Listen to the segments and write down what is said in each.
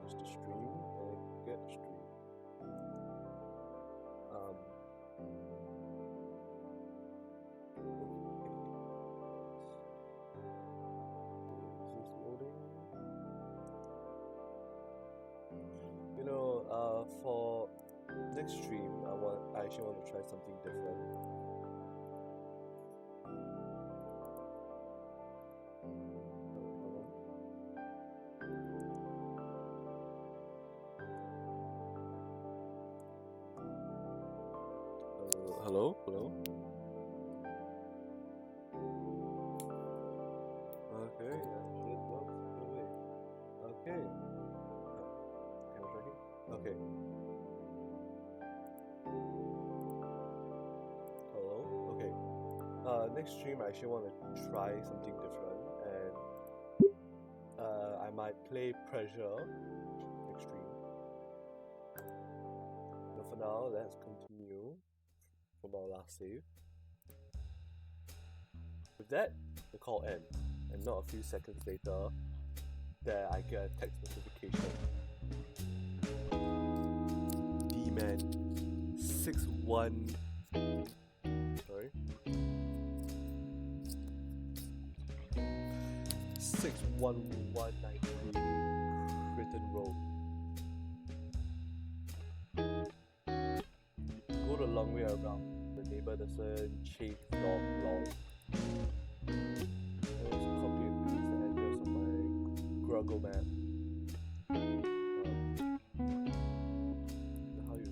finish the stream and get the stream. Is this loading? You know, for next stream, I actually want to try something different. Hello? Okay, that shit works. Wait. Okay. Camera tracking? Okay. Hello? Okay. Next stream I actually want to try something different, and I might play Pressure next stream. But for now, let's continue from our last save. With that, the call ends, and not a few seconds later, there I get a text notification. D-Man 61 sorry 61193 Critton Road. Go the long way around. The neighbor doesn't chase dog long. Let's copy and paste the address on my Google map. How you?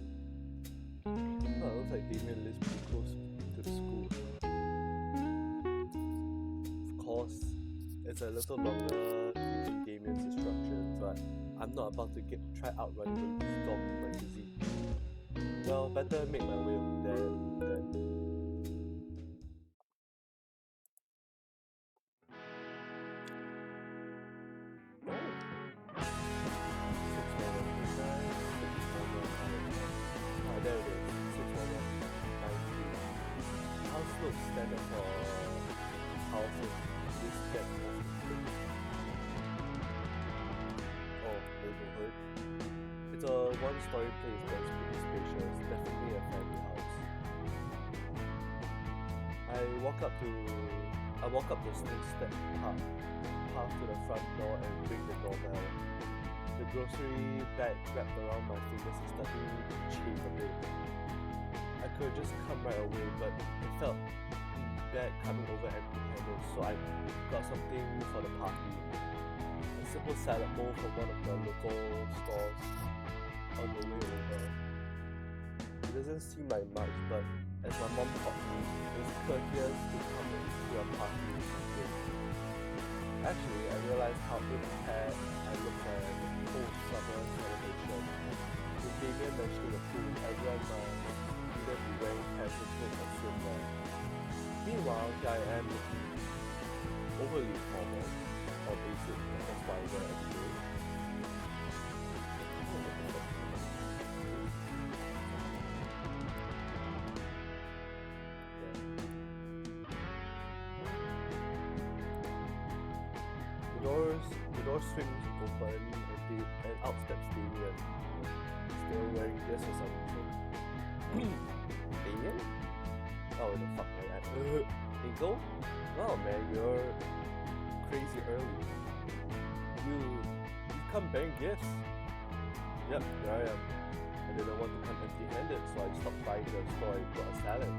Oh, it looks like Damien lives pretty close to the school. Of course, it's a little longer taking Damien's instructions, but I'm not about to try outrunning the dog like disease. Well, better make my way over there then. There it is, 61193. House looks standard for houses this depth of space. Oh, neighborhood. It's a one-story place that's pretty spacious, definitely a family house. I walk up the step path to the front door and ring the doorbell. The grocery bag wrapped around my fingers is starting to chafe a bit. I could have just come right away, but it felt bad coming over empty-handed, so I got something for the party. A simple salad bowl from one of the local stores on the way over. It doesn't seem like much, but as my mom taught me, it's courteous to come to a party with something. Actually, I realized how ill-prepared I look at the whole summer celebration. With Damien mentioning the pool, everyone must either be wearing casual clothes or swimwear. Meanwhile, here I am looking overly formal or basic, that's why I wear every day. The door swings open and out steps Damien, still wearing this or something. Damien? Oh, the fuck like that. Eagle? Oh man, you're crazy early. You come bearing gifts. Yep, here I am. I didn't want to come empty-handed, so I stopped by the store and bought a salad.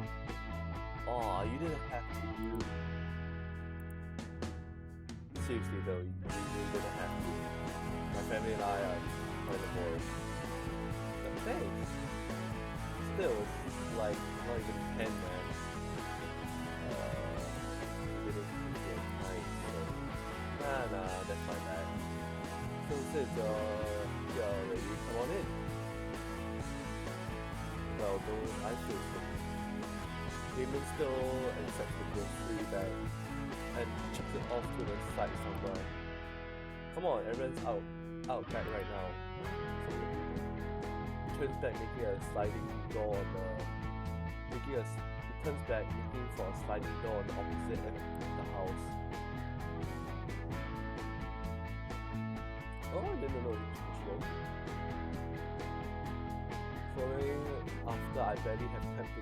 Aw, you didn't have to, you. Seriously though, you really didn't have to. My family and I are quite bored. But thanks. Still, it's like not even 10, man. You didn't get nice, so... Nah, that's my bad. So since you're ready, come on in. Well, though, I feel sick. Damien still accepts the grocery bag and chucks it off to the side somewhere. Come on, everyone's out back right now. So he turns back, making a sliding door on the... He turns back, looking for a sliding door on the opposite end of the house. Oh, didn't know he was wrong. Following after, I barely have time to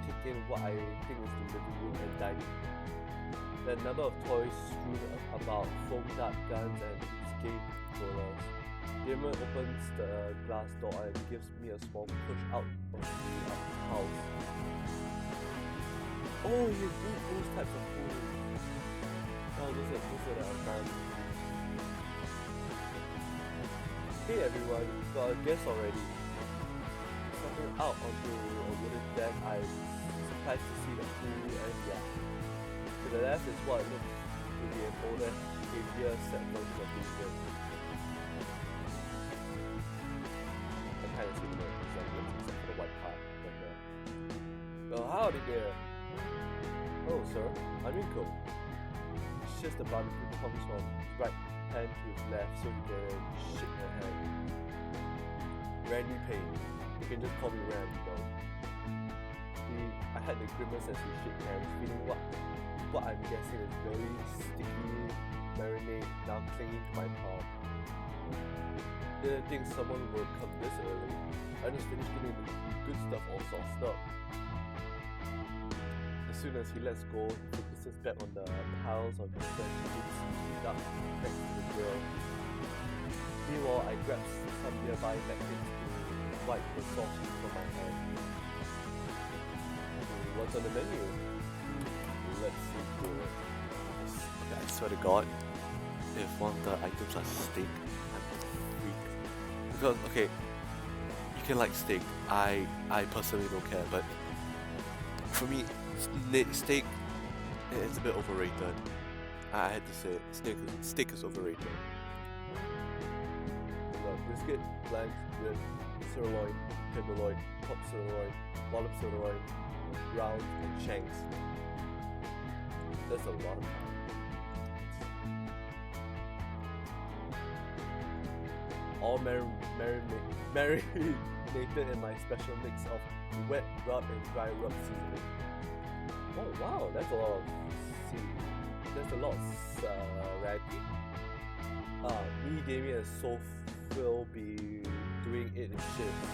take in what I think is the living room and dining. There are a number of toys strewn about, foam dart guns and escape controllers. Damon opens the glass door and gives me a small push out of the house. Oh, you do those types of food. Oh, those are the environment. Hey everyone, got a guest already. Stepping out onto a wooden deck, I'm surprised to see the pool and yacht. To the left is what looks to be an older, heavier set version of the ship. I kind of see the resemblance except for the white part right there. Oh, howdy there! Oh, sir, I'm Rico. It's just the barbecue comes from his right hand to his left so he can shake my hand. Randy Payne. You can just call me Rand, though. I had the grimace as we shook hands, feeling what I'm guessing is very sticky marinade now clinging to my palm. Didn't think someone would come this early. I just finished getting the good stuff all sauced up. As soon as he lets go, he focuses back on the piles of different meats heaped up next to the grill. Meanwhile, I grabbed some nearby napkins to wipe the sauce from my hand. What's on the menu? Let's see here. Okay, I swear to God, if one of the items are steak, I'm a freak. Because, okay, you can like steak. I personally don't care, but for me, steak is a bit overrated. I had to say it. Steak is overrated. Brisket, flanks, rib, sirloin, tenderloin, top sirloin, bottom sirloin, round, and shanks. That's a lot of time. All marinated in my special mix of wet rub and dry rub seasoning. Oh wow, that's a lot of That's a lot of raggy. Me, Damien, and Soph will be doing it in shifts.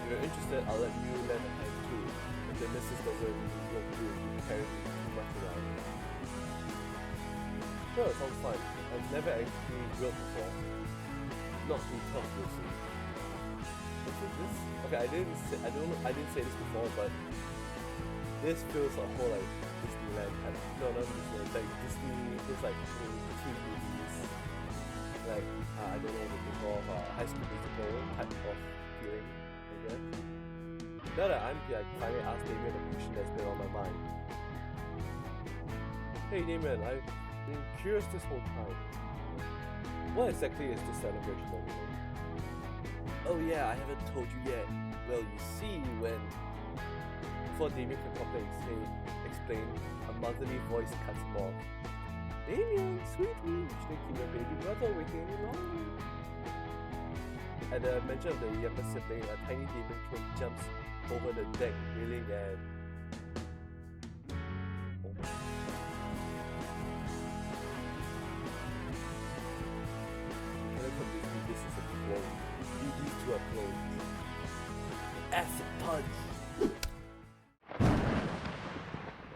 If you're interested, I'll let you lend a hand too. If the missus doesn't look good, you carry me too much around. Sure, sounds fun. I've never actually grilled before. Not too tough, you'll see. What's with this? Okay, I didn't say this before, but this feels a whole like Disneyland type. No, not Disneyland, like Disney. Feels like teen movies. Like I don't know what they call High School Musical type of feeling, I guess. Now that I'm here, I can finally ask Damien a question that's been on my mind. Hey Damien, I've been curious this whole time. What exactly is this celebration anyway? Oh yeah, I haven't told you yet. Well, you see, before Damien can properly explain, a motherly voice cuts him off. Damien, sweetie, you shouldn't keep your baby brother waiting any longer. At the mention of the younger sibling, a tiny Damien kid jumps over the deck railing and... This is a flow. These two are flows. Acid punch!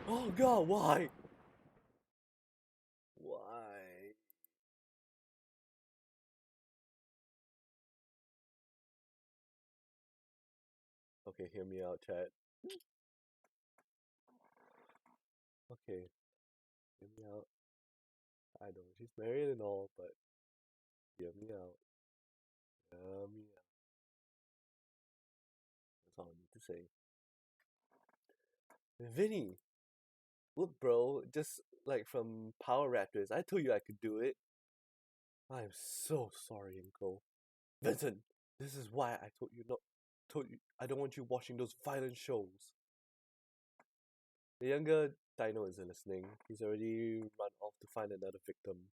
Oh god, why? Why? Okay, hear me out, chat. Okay, hear me out. I know she's married and all, but hear me out. Hear me out. That's all I need to say. Vinny! Look, bro, just like from Power Raptors, I told you I could do it. I'm so sorry, Uncle. Vincent, this is why I told you I don't want you watching those violent shows. The younger Dino isn't listening. He's already run off to find another victim.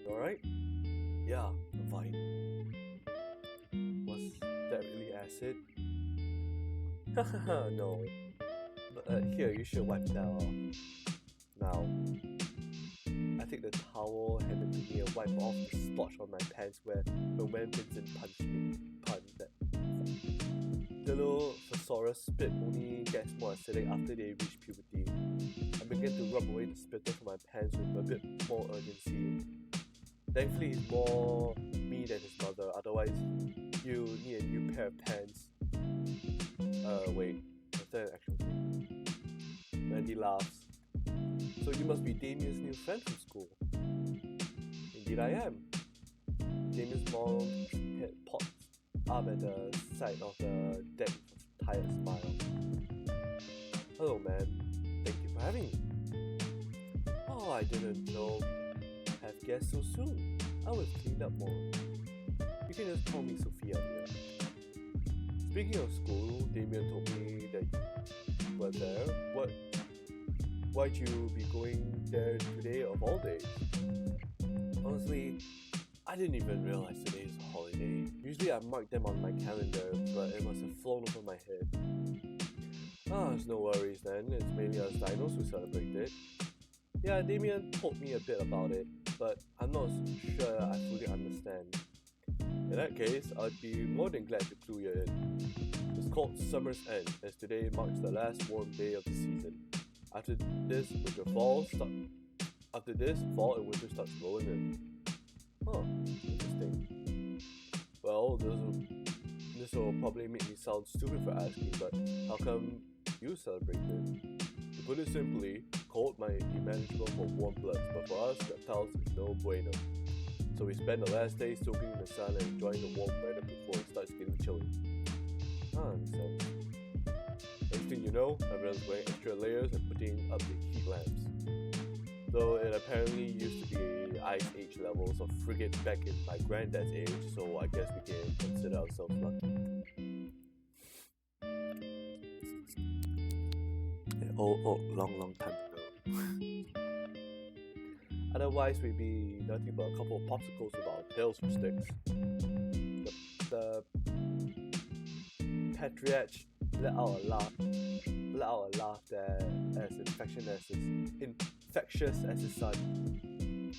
Alright? Yeah, I'm fine. Was that really acid? Hahaha, no. But here, you should wipe that off. Now. I take the towel handed to me and wipe off the splotch on my pants where when Vincent punched me. The little thesaurus spit only gets more acidic after they reach puberty. I began to rub away the splitter from my pants with a bit more urgency. Thankfully, he's more me than his mother, otherwise you need a new pair of pants. Wait, was that an actual thing? Randy laughs. So you must be Damien's new friend from school. Indeed I am. Damien's mom's head pops up at the side of the deck with a tired smile. Hello man, thank you for having me. Oh, I didn't know have guests so soon. I was cleaned up more. You can just call me Sophia here. Speaking of school, Damien told me that you were there. Why'd you be going there today of all days? Honestly, I didn't even realize today is a holiday. Usually I mark them on my calendar, but it must have flown over my head. It's no worries then, it's mainly us dinos who celebrate it. Yeah, Damien told me a bit about it, but I'm not sure I fully understand. In that case, I'd be more than glad to clue you in. It's called Summer's End, as today marks the last warm day of the season. After this, fall and winter starts rolling in. Huh, interesting. Well, this will probably make me sound stupid for asking, but how come you celebrate it? To put it simply, cold might be manageable for warm bloods, but for us, reptiles is no bueno. So we spend the last day soaking in the sun and enjoying the warm weather before it starts getting chilly. Makes sense. Next thing you know, everyone's wearing extra layers and putting up the heat lamps. Though it apparently used to be ice age levels of frigate back in my granddad's age, so I guess we can consider ourselves lucky. Long time ago. Otherwise, we'd be nothing but a couple of popsicles with our tails for sticks. The patriarch let out a laugh that as infectious as his son.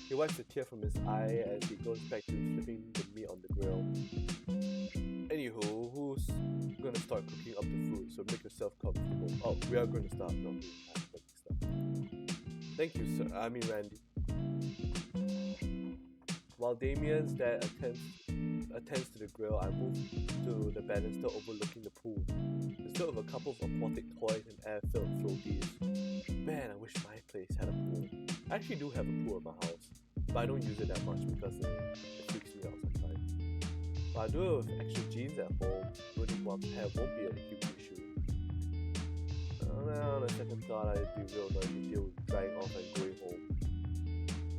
He wipes a tear from his eye as he goes back to flipping the meat on the grill. Anywho, who's gonna start cooking up the food? So make yourself comfortable. Oh, we are gonna start. No, thank you, sir. I mean, Randy. While Damien's dad attends to the grill, I move to the banister overlooking the pool. Instead of a couple of aquatic toys and air-filled floaties. Man, I wish my place had a pool. I actually do have a pool at my house, but I don't use it that much because it freaks me out sometimes. But I do it with extra jeans at home. Running one pair won't be a huge issue. On a second thought, it'd be real nice to deal with drying off and going home.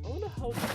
I wonder how to do it.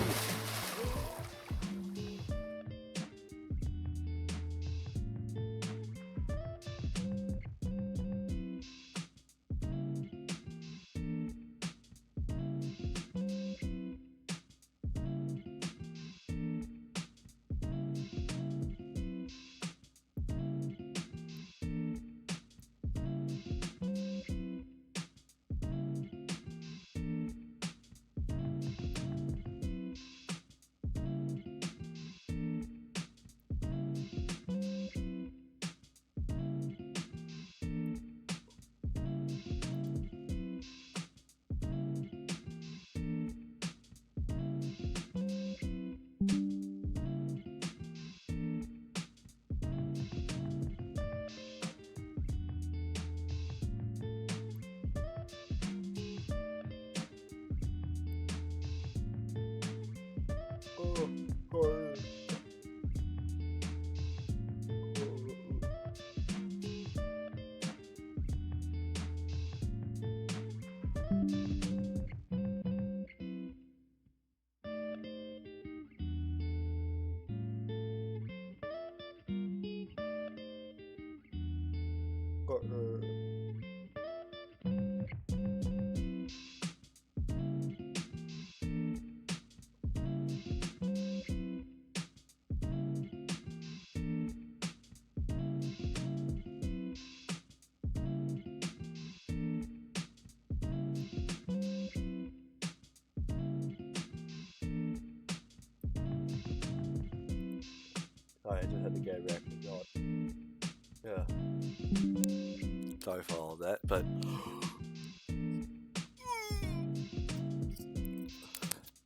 Sorry, I just had to get a record out. Yeah. Sorry for all that, but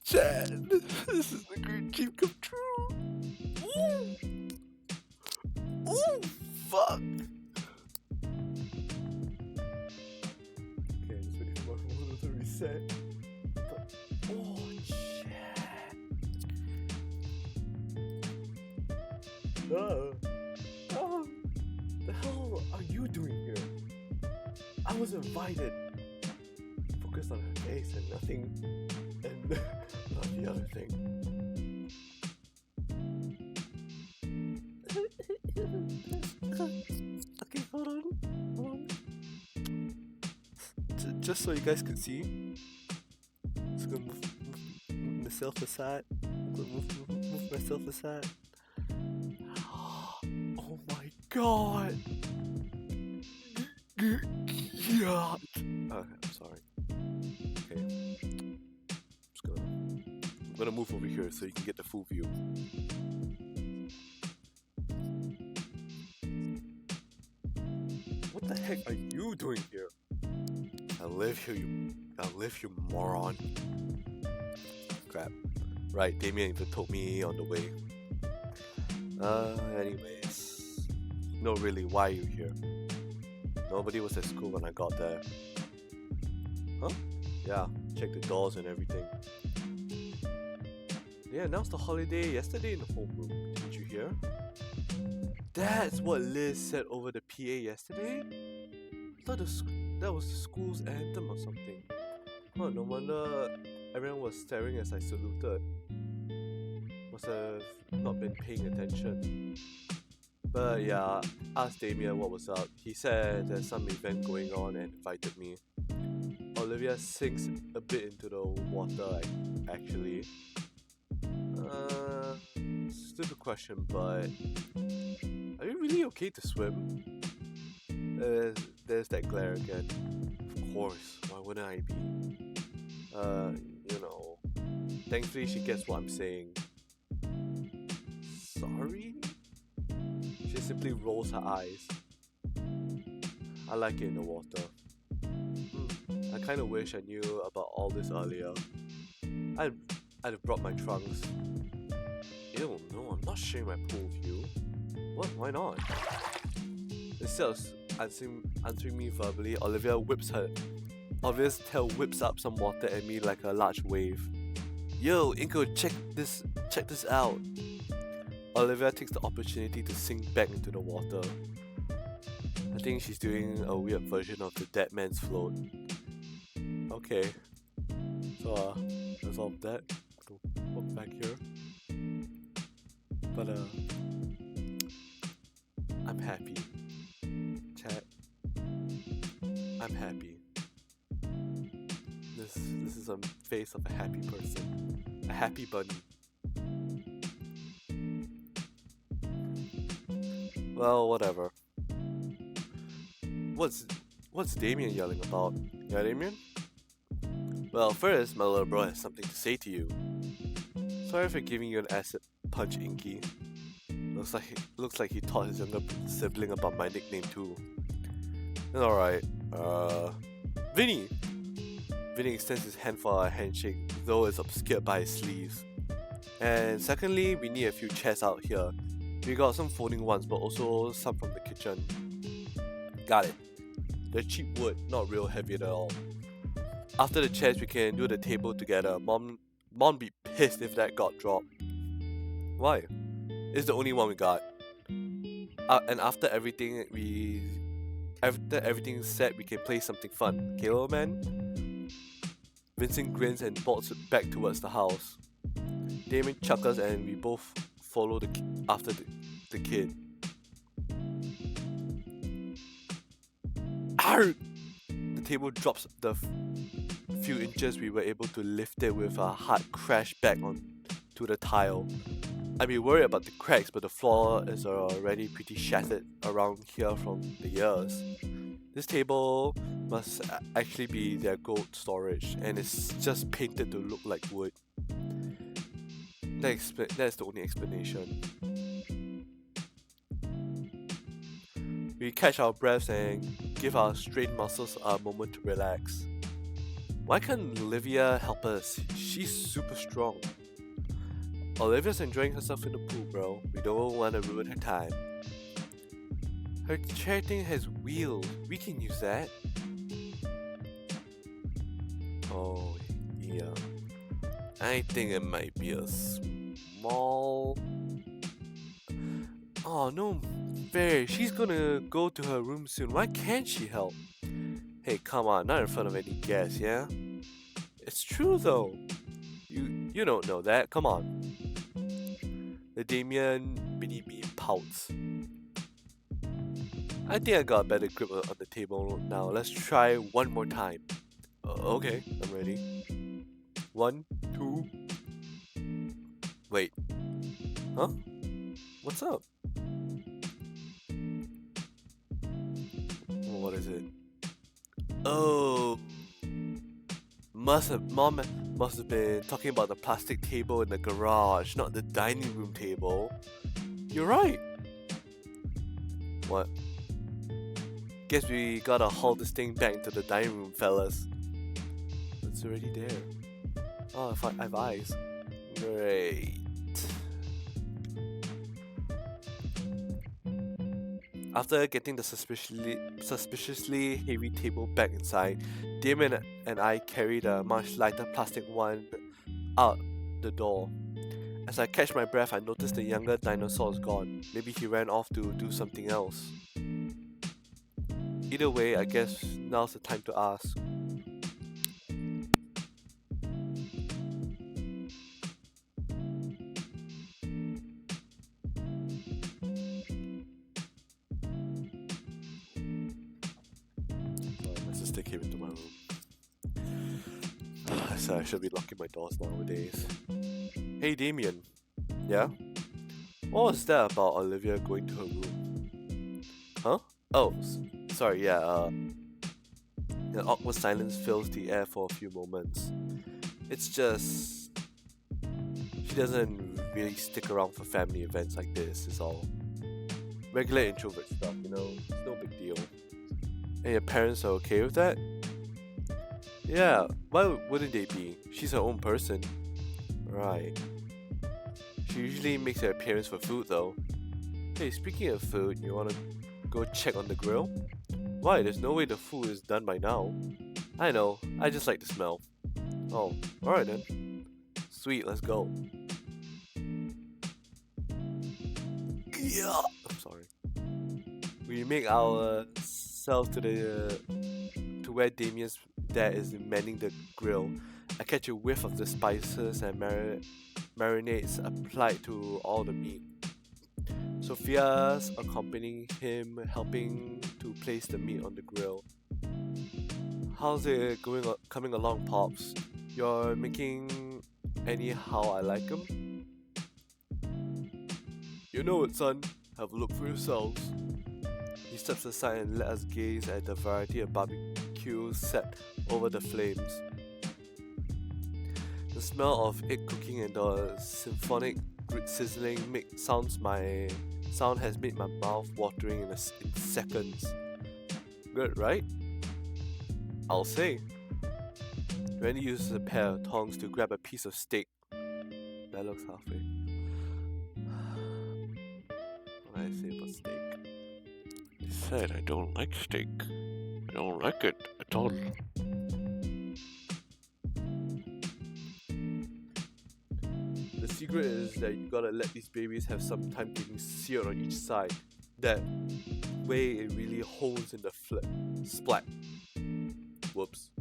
Chad, this is the great dream come true. Ooh. Ooh, fuck. Okay, just waiting for my phone to reset. But, oh, Chad. The hell are you doing here? I was invited. Focus on her face and nothing, and not the other thing. Okay, hold on. Just so you guys can see. Just gonna move myself aside. Move myself aside. Oh my god! Yeah. Okay, I'm sorry. Okay. I'm gonna move over here so you can get the full view. What the heck are you doing here? I live here, you moron. Crap. Right, Damien even told me on the way. Anyways. No, really, why are you here? Nobody was at school when I got there. Huh? Yeah, check the doors and everything. They announced the holiday yesterday in the homeroom. Didn't you hear? That's what Liz said over the PA yesterday? I thought that was the school's anthem or something. Oh, no wonder everyone was staring as I saluted. Must have not been paying attention. But yeah, asked Damien what was up. He said there's some event going on and invited me. Olivia sinks a bit into the water, actually. Stupid question, but are you really okay to swim? There's that glare again. Of course, why wouldn't I be? You know. Thankfully, she gets what I'm saying. Sorry? She simply rolls her eyes. I like it in the water. I kinda wish I knew about all this earlier. I'd have brought my trunks. Ew, no, I'm not sharing my pool with you. What? Why not? Instead of answering me verbally, Olivia's tail whips up some water at me like a large wave. Yo, Inko, check this out. Olivia takes the opportunity to sink back into the water. I think she's doing a weird version of the dead man's float. Okay. So, resolve that. Go walk back here. But, I'm happy. Chat. I'm happy. This is a face of a happy person. A happy bunny. Well, whatever. What's Damien yelling about? Yeah, Damien? Well, first, my little bro has something to say to you. Sorry for giving you an acid punch, Inky. Looks like he taught his younger sibling about my nickname too. It's alright. Vinny! Vinny extends his hand for a handshake, though it's obscured by his sleeves. And secondly, we need a few chairs out here. We got some folding ones, but also some from the kitchen. Got it. They're cheap wood, not real heavy at all. After the chairs, we can do the table together. Mom be pissed if that got dropped. Why? It's the only one we got. And after everything's set, we can play something fun. Okay, little man? Vincent grins and bolts back towards the house. Damien chuckles and we both follow after the kid. Arr! The table drops the few inches we were able to lift it with a hard crash back onto the tile. I'd be worried about the cracks, but the floor is already pretty shattered around here from the years. This table must actually be their gold storage, and it's just painted to look like wood. That's the only explanation. We catch our breaths and give our strained muscles a moment to relax. Why can't Olivia help us? She's super strong. Olivia's enjoying herself in the pool, bro. We don't want to ruin her time. Her chair thing has wheels. We can use that. Oh, yeah. I think it might be a small... Oh, no fair. She's gonna go to her room soon. Why can't she help? Hey, come on. Not in front of any guests, yeah? It's true, though. You don't know that. Come on. The Damien mini me pouts. I think I got a better grip on the table now. Let's try one more time. Okay, I'm ready. 1, 2. Wait. Huh? What's up? What is it? Oh. Mom must have been talking about the plastic table in the garage, not the dining room table. You're right. What? Guess we gotta haul this thing back into the dining room, fellas. It's already there. Oh, I have eyes. Great. After getting the suspiciously heavy table back inside, Damien and I carried a much lighter plastic one out the door. As I catch my breath, I noticed the younger dinosaur is gone. Maybe he ran off to do something else. Either way, I guess now's the time to ask. My sister came into my room. So I should be locking my doors nowadays. Hey Damien. Yeah? What was that about Olivia going to her room? Huh? Oh, sorry, yeah, an awkward silence fills the air for a few moments. It's just... she doesn't really stick around for family events like this, is all. Regular introvert stuff, you know? It's no big deal. And your parents are okay with that? Yeah, why wouldn't they be? She's her own person. Right. She usually makes her appearance for food though. Hey, speaking of food, you wanna go check on the grill? Why? There's no way the food is done by now. I know, I just like the smell. Oh, alright then. Sweet, let's go. Yeah. I'm sorry. We make ourselves to where Damien's dad is manning the grill. I catch a whiff of the spices and marinades applied to all the meat. Sophia's accompanying him, helping to place the meat on the grill. How's it coming along, Pops? You're making any how I like 'em? You know it, son. Have a look for yourselves. He steps aside and let us gaze at the variety of barbecue set over the flames. The smell of egg cooking and the symphonic sizzling sound has made my mouth watering in seconds. Good, right? I'll say. Randy uses a pair of tongs to grab a piece of steak. That looks halfway. What did I say about steak? I said I don't like steak. I don't like it at all. The secret is that you gotta let these babies have some time getting seared on each side. That way it really holds in the splat. Whoops.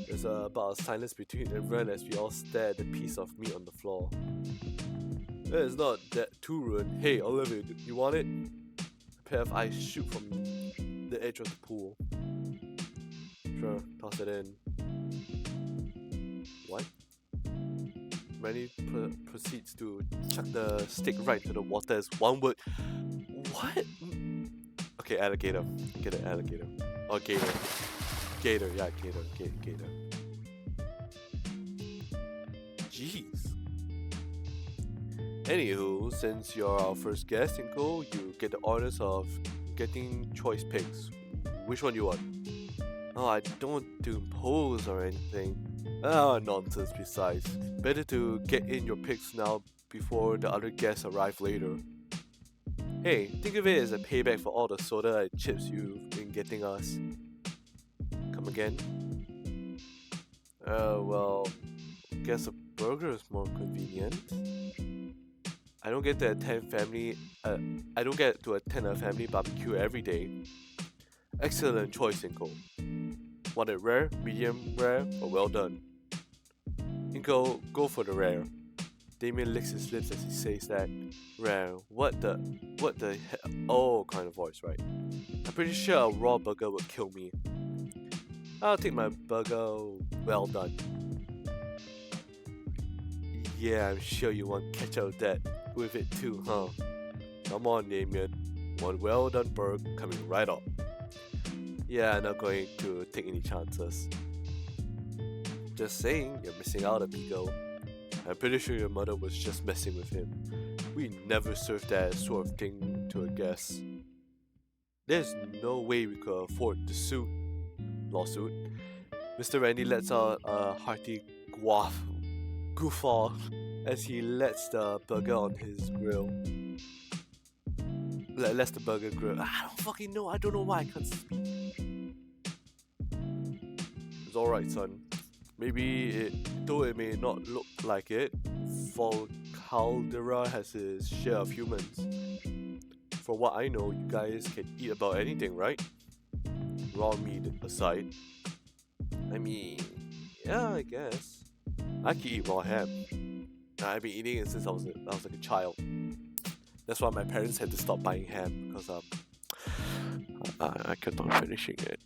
There's about a silence between everyone as we all stare at the piece of meat on the floor. It's not that too ruined. Hey Olivia, you want it? A pair of eyes shoot from the edge of the pool. Sure, toss it in. What? Randy proceeds to chuck the stick right into the water as one word. What? Okay, alligator. Get an alligator. Or gator. Gator, yeah, gator. Jeez. Anywho, since you're our first guest, Inko, you get the honors of getting choice picks. Which one do you want? Oh, I don't want to impose or anything. Ah, nonsense besides. Better to get in your picks now before the other guests arrive later. Hey, think of it as a payback for all the soda and chips you've been getting us. Come again? Well, guess a burger is more convenient. I don't get to attend a family barbecue every day. Excellent choice, Inko. Want it rare, medium rare, or well done? Inko, go for the rare. Damien licks his lips as he says that. Rare, what the hell? Oh, kind of voice, right? I'm pretty sure a raw burger would kill me. I'll take my burger well done. Yeah, I'm sure you want ketchup with it too, huh? Come on, Damien. One well done burger coming right up. Yeah, I'm not going to take any chances. Just saying, you're missing out, amigo. I'm pretty sure your mother was just messing with him. We never served that sort of thing to a guest. There's no way we could afford the lawsuit. Mr. Randy lets out a hearty guffaw as he lets the burger on his grill. Lets the burger grill. I don't fucking know. I don't know why I can't speak. It's alright, son. Maybe though it may not look like it, for Caldera has his share of humans. For what I know, you guys can eat about anything, right? Raw meat aside. I mean, yeah, I guess. I can eat raw ham. I've been eating it since I was like a child. That's why my parents had to stop buying ham because I kept on finishing it.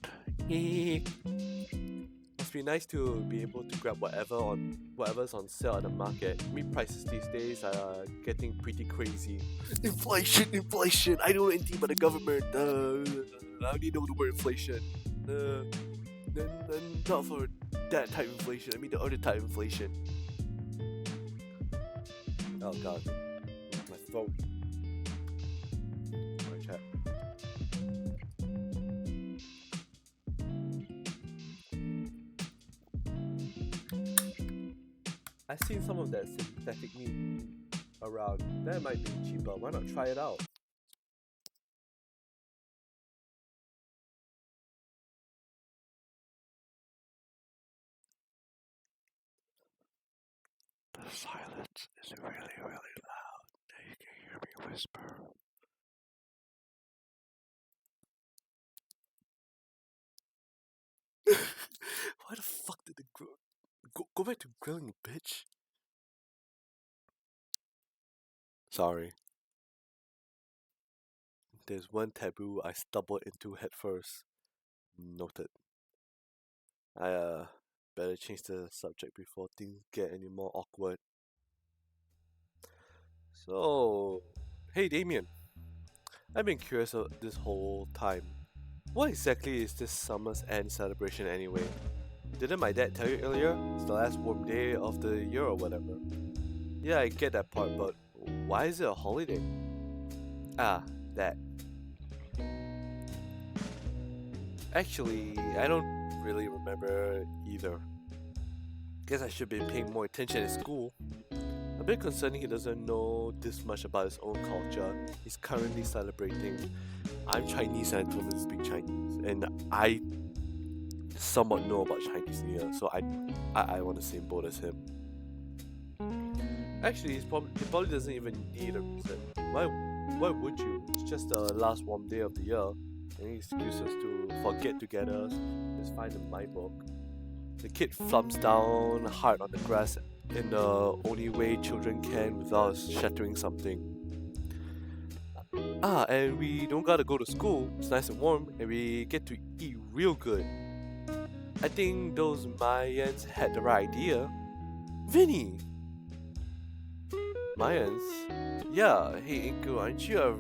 Must be nice to be able to grab whatever's on sale at the market. Meat prices these days are getting pretty crazy. Inflation! I don't know anything about the government. I only know the word inflation. Not for that type of inflation, I mean the other type of inflation. Oh god. My throat. My chat. I've seen some of that synthetic meat around. That might be cheaper. Why not try it out? The silence is really, really loud. You can hear me whisper. Why the fuck did the grill... Go back to grilling, bitch. Sorry. There's one taboo I stumbled into head first. Noted. I better change the subject before things get any more awkward. So, hey Damien. I've been curious this whole time. What exactly is this summer's end celebration anyway? Didn't my dad tell you earlier? It's the last warm day of the year or whatever. Yeah, I get that part, but why is it a holiday? Ah, that. Actually, I don't really remember either. Guess I should be paying more attention at school. A bit concerning he doesn't know this much about his own culture. He's currently celebrating. I'm Chinese and I told him to speak Chinese. And I somewhat know about Chinese New Year, so I want the same boat as him. Actually, he probably doesn't even need a reason. Why would you? It's just the last warm day of the year. Any excuses to forget together is fine in my book. The kid flumps down hard on the grass in the only way children can without shattering something. And we don't gotta go to school. It's nice and warm, and we get to eat real good. I think those Mayans had the right idea. Vinny! Mayans? Yeah, hey Inko, aren't you a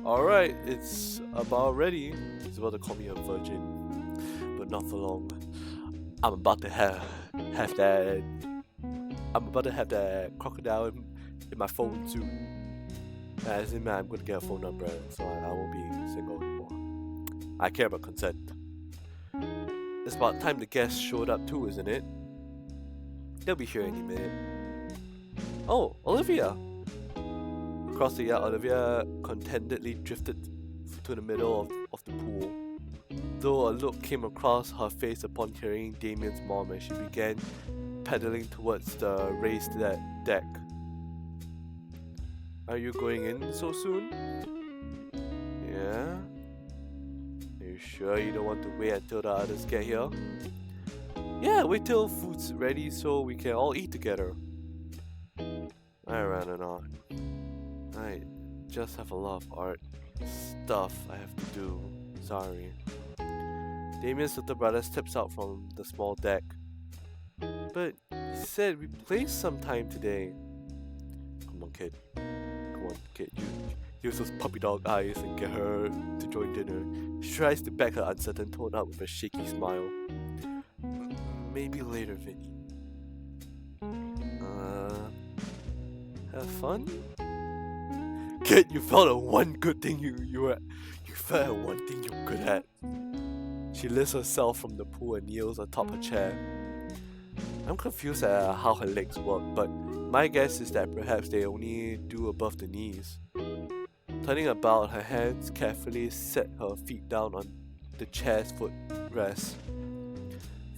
Alright, it's about ready. He's about to call me a virgin, but not for long. I'm about to have that crocodile in my phone too. As in, man, I'm gonna get a phone number, so I won't be single anymore. I care about consent. It's about time the guests showed up too, isn't it? They'll be here any minute. Oh, Olivia! Across the yard, Olivia contentedly drifted to the middle of the pool. Though a look came across her face upon hearing Damien's mom as she began pedaling towards the raised deck. Are you going in so soon? Yeah? Are you sure you don't want to wait until the others get here? Yeah, wait till food's ready so we can all eat together. I ran on. I just have a lot of art stuff I have to do. Sorry. Damien's little brother steps out from the small deck. But he said we play sometime today. Come on, kid. You use those puppy dog eyes and get her to join dinner. She tries to back her uncertain tone up with a shaky smile. Maybe later, Vinny. Have fun? Kid, you found a one good thing you found one thing you're good at. She lifts herself from the pool and kneels atop her chair. I'm confused at how her legs work, but my guess is that perhaps they only do above the knees. Turning about, her hands carefully set her feet down on the chair's footrest.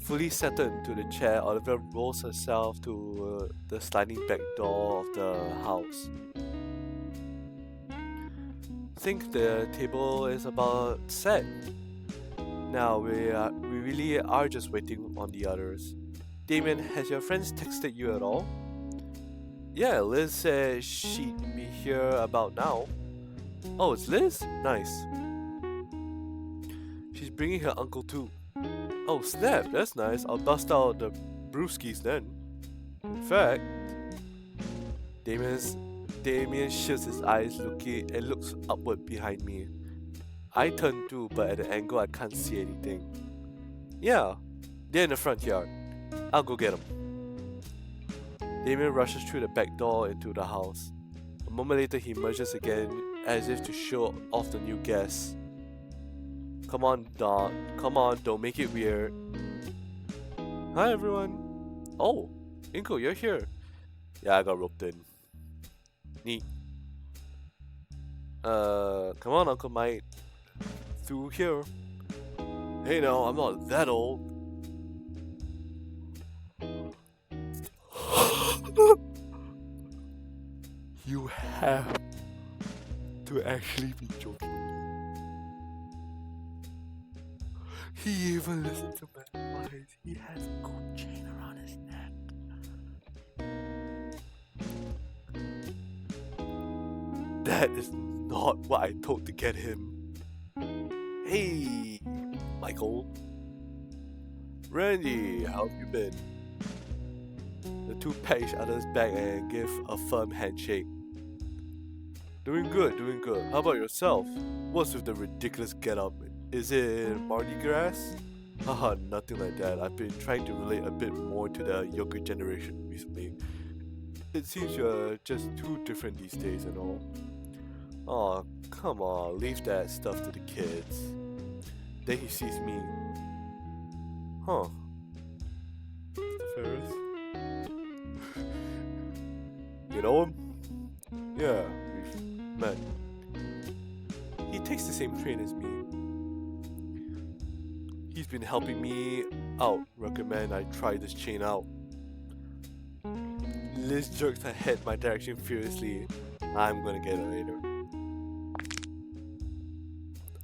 Fully settled into the chair, Olivia rolls herself to the sliding back door of the house. Think the table is about set. Now we really are just waiting on the others. Damien, has your friends texted you at all? Yeah, Liz said she'd be here about now. Oh, it's Liz? Nice. She's bringing her uncle too. Oh snap, that's nice. I'll bust out the brewskis then. In fact, Damien shifts his eyes and looks upward behind me. I turn too, but at an angle I can't see anything. Yeah, they're in the front yard. I'll go get them. Damien rushes through the back door into the house. A moment later he emerges again as if to show off the new guests. Come on, don't make it weird. Hi everyone. Oh, Inko, you're here. Yeah, I got roped in. Neat. Come on, Uncle Mike. Through here. Hey now, I'm not that old. You have to actually be joking. He even listened to my advice. He has a gold chain around his neck. That is not what I told to get him. Hey, Michael. Randy, how have you been? The two pat each other's back and give a firm handshake. Doing good. How about yourself? What's with the ridiculous get-up? Is it Mardi Gras? Haha, nothing like that. I've been trying to relate a bit more to the younger generation recently. It seems you're just too different these days and all. Aw, come on, leave that stuff to the kids. Then he sees me. Huh. Mr. Ferris? You know him? Yeah, we've met. He takes the same train as me. He's been helping me out. Recommend I try this chain out. Liz jerks her head my direction furiously. I'm gonna get it later.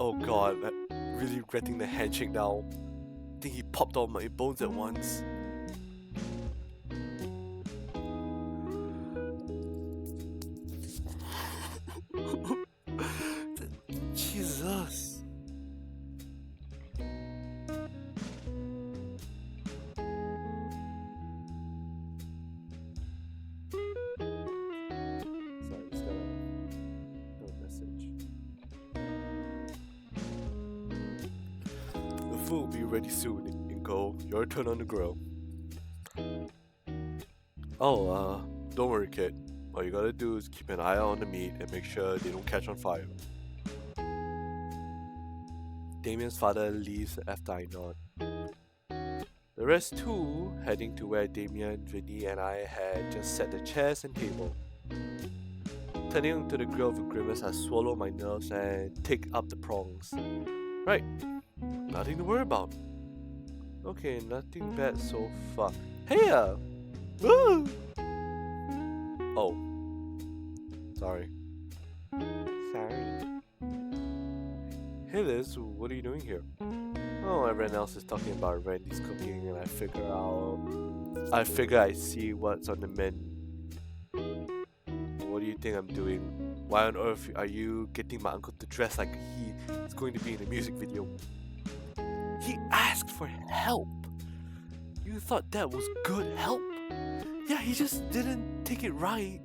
Oh god, I'm really regretting the handshake now. I think he popped all my bones at once. Jesus. Food will be ready soon, Inko. Your turn on the grill. Oh, don't worry, kid. All you gotta do is keep an eye out on the meat and make sure they don't catch on fire. Damien's father leaves after I nod. The rest too, heading to where Damien, Vinny and I had just set the chairs and table. Turning to the grill with a grimace, I swallow my nerves and take up the prongs. Right, nothing to worry about. Okay, nothing bad so far. Hey! Woo! Oh. Sorry. Hey Liz, what are you doing here? Oh, everyone else is talking about Randy's cooking and I figure I see what's on the menu. What do you think I'm doing? Why on earth are you getting my uncle to dress like he is going to be in a music video? He asked for help! You thought that was good help? Yeah, he just didn't take it right.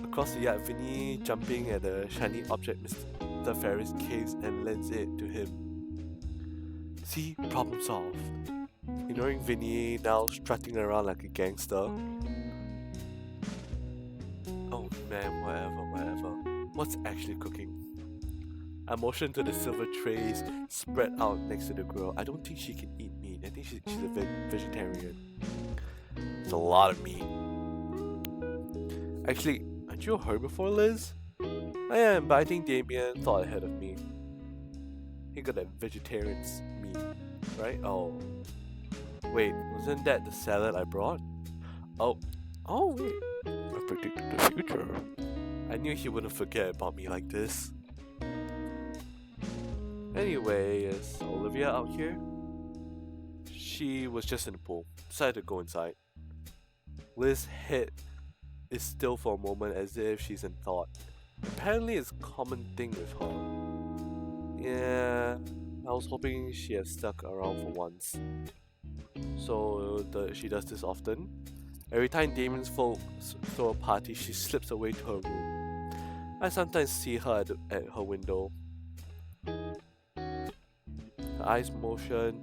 Across the yard, Vinny jumping at the shiny object Mr. Ferris caves and lends it to him. See, problem solved. Ignoring Vinny, now strutting around like a gangster. Oh man, whatever. What's actually cooking? I motion to the silver trays spread out next to the grill. I don't think she can eat meat. I think she's a vegetarian. It's a lot of meat. Actually, aren't you heard before, Liz? I am, but I think Damien thought ahead of me. He got that vegetarian's meat, right? Oh. Wait, wasn't that the salad I brought? Oh wait. I predicted the future. I knew he wouldn't forget about me like this. Anyway, is Olivia out here? She was just in the pool. Decided to go inside. Liz's head is still for a moment as if she's in thought. Apparently it's a common thing with her. Yeah, I was hoping she had stuck around for once. So she does this often. Every time Damien's folks throw a party, she slips away to her room. I sometimes see her at her window. Her eyes motion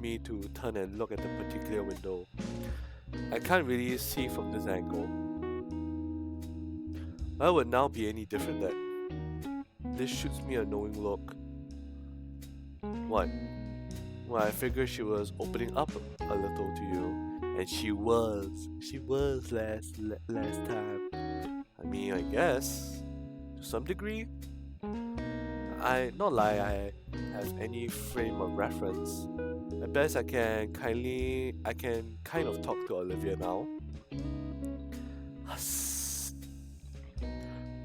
me to turn and look at the particular window. I can't really see from this angle. Why would now be any different then? This shoots me a knowing look. What? Well, I figured she was opening up a little to you, and she was last time. I mean, I guess to some degree. Not like I have any frame of reference. At best, I can kind of talk to Olivia now.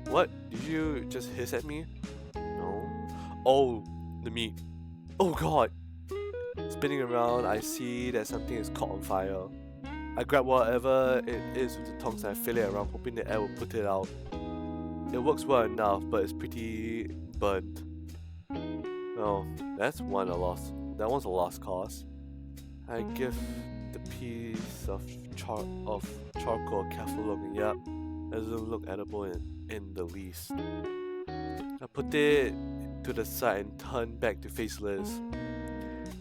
What? Did you just hiss at me? No. Oh, the meat. Oh god! Spinning around, I see that something is caught on fire. I grab whatever it is with the tongs and I fill it around, hoping the air will put it out. It works well enough, but it's pretty burnt. Oh, that one's a lost cause. I give the piece of charcoal a careful look, and yep, it doesn't look edible in the least. I put it to the side and turn back to face Liz.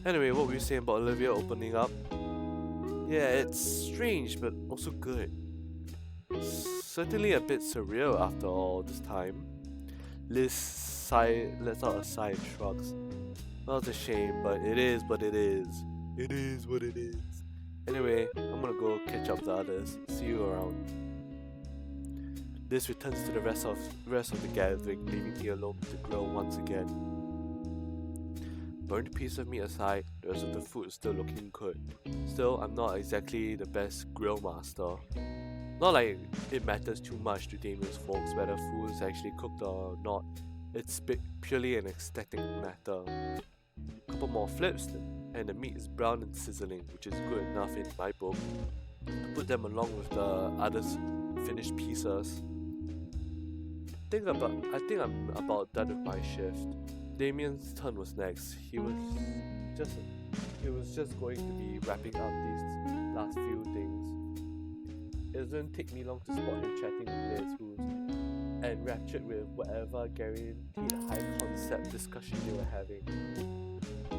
Anyway, what were you saying about Olivia opening up? Yeah, it's strange, but also good. Certainly a bit surreal after all this time. Liz lets out a sigh and shrugs. Well, it's a shame, but it is what it is. It is what it is. Anyway, I'm gonna go catch up the others. See you around. Liz returns to the rest of the gathering, leaving me alone with the grill once again. Burnt piece of meat aside, the rest of the food is still looking good. Still, I'm not exactly the best grill master. Not like it matters too much to Damien's folks whether food is actually cooked or not. It's purely an aesthetic matter. Couple more flips and the meat is brown and sizzling, which is good enough in my book. To put them along with the others' finished pieces. I think I'm about done with my shift. Damien's turn was next. He was just going to be wrapping up these last few things. It doesn't take me long to spot him chatting with Liz, who's enraptured with whatever guaranteed high concept discussion they were having.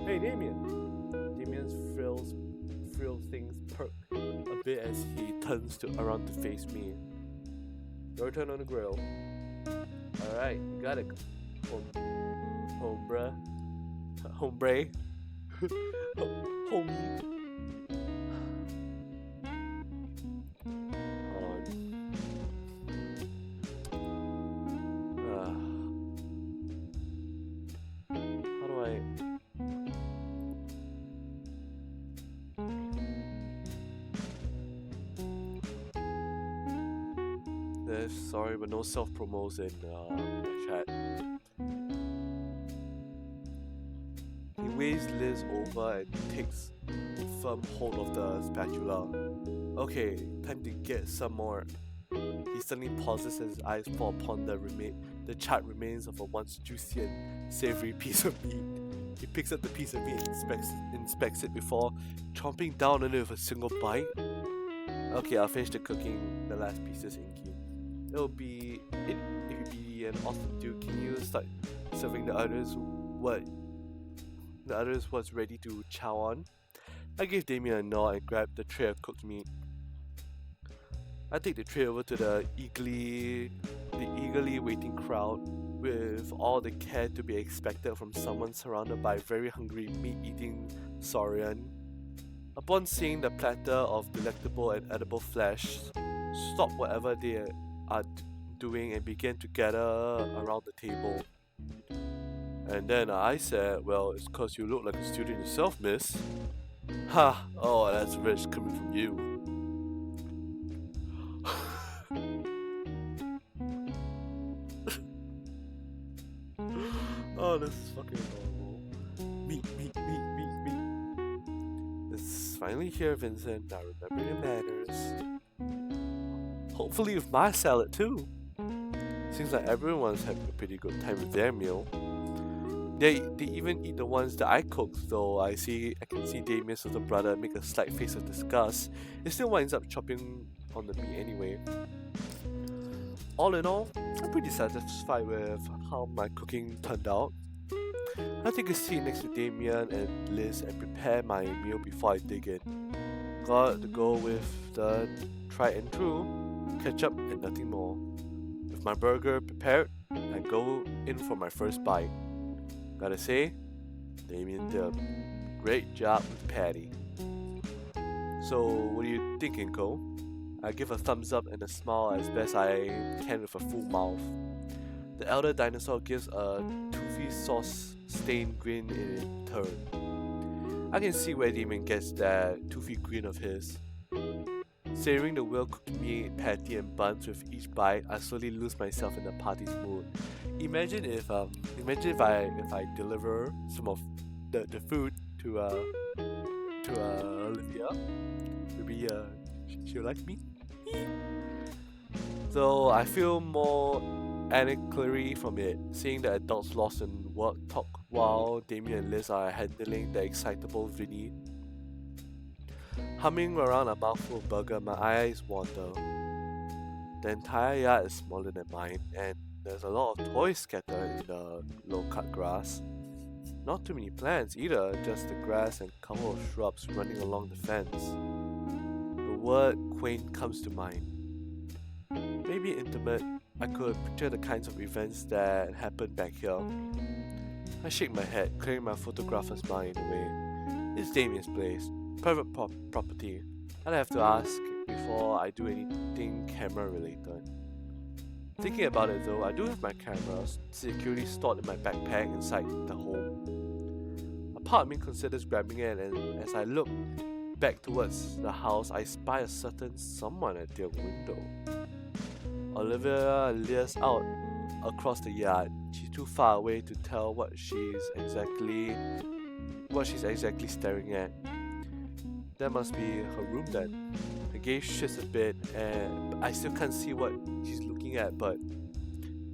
Hey Damien! Damien's frill things perk a bit as he turns around to face me. Your turn on the grill. Alright, you got it. Hombre. Hombre. Homie. Hold on. How do I... Sorry, but no self-promos in my chat. He waves Liz over and takes firm hold of the spatula. Okay, time to get some more. He suddenly pauses as his eyes fall upon the charred remains of a once juicy and savory piece of meat. He picks up the piece of meat and inspects it before chomping down on it with a single bite. Okay, I'll finish the cooking the last pieces, Inky. If you'd be an awesome dude, can you start serving the others what's ready to chow on? I gave Damien a nod and grabbed the tray of cooked meat. I take the tray over to the eagerly waiting crowd with all the care to be expected from someone surrounded by very hungry meat-eating saurian. Upon seeing the platter of delectable and edible flesh, stop whatever they are doing and began to gather around the table. And then I said, well, it's cause you look like a student yourself, miss. Ha! Oh, that's rich coming from you. Oh, this is fucking adorable. Meat. It's finally here, Vincent. Now remember your manners. Hopefully with my salad too. Seems like everyone's having a pretty good time with their meal. They even eat the ones that I cooked, though I can see Damien's little brother make a slight face of disgust. He still winds up chopping on the meat anyway. All in all, I'm pretty satisfied with how my cooking turned out. I take a seat next to Damien and Liz and prepare my meal before I dig in. Got to go with the tried and true ketchup and nothing more. With my burger prepared, I go in for my first bite. Gotta say, Damien did a great job with the patty. So, what are you thinking, Cole? I give a thumbs up and a smile as best I can with a full mouth. The elder dinosaur gives a toothy sauce-stained grin in turn. I can see where Damien gets that toothy grin of his. Savoring the well-cooked meat, patty and buns with each bite, I slowly lose myself in the party's mood. Imagine if I deliver some of the food to Olivia. Maybe she'll like me. So I feel more anically from it, seeing the adults lost in work talk while Damien and Liz are handling the excitable Vinny. Humming around a mouthful of burger, my eyes wander. The entire yard is smaller than mine, and there's a lot of toys scattered in the low-cut grass. Not too many plants either, just the grass and a couple of shrubs running along the fence. The word quaint comes to mind. Maybe intimate, I could picture the kinds of events that happened back here. I shake my head, clearing my photographer's mind away. It's Damien's place, private property. I'd have to ask before I do anything camera related. Thinking about it though, I do have my cameras securely stored in my backpack inside the home. A part of me considers grabbing it, and as I look back towards the house, I spy a certain someone at their window. Olivia leers out across the yard. She's too far away to tell what she's exactly staring at. That must be her room then. The gaze shifts a bit and I still can't see what she's looking at, but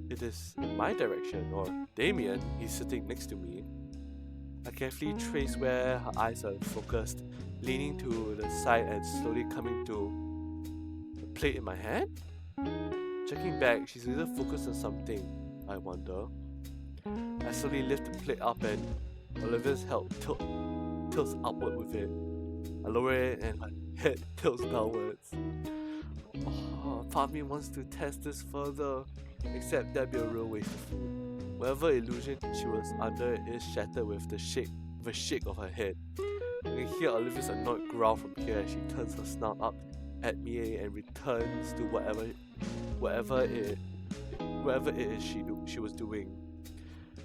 it is in my direction, or Damien, he's sitting next to me. I carefully trace where her eyes are focused, leaning to the side and slowly coming to the plate in my hand. Checking back, she's either focused on something, I wonder. I slowly lift the plate up and Olivia's head tilts upward with it. I lower it and my head tilts downwards. Oh, part of me wants to test this further, except that'd be a real waste of food. Whatever illusion she was under is shattered with the shake of her head. I can hear Olivia's annoyed growl from here as she turns her snout up at me and returns to whatever it is she was doing.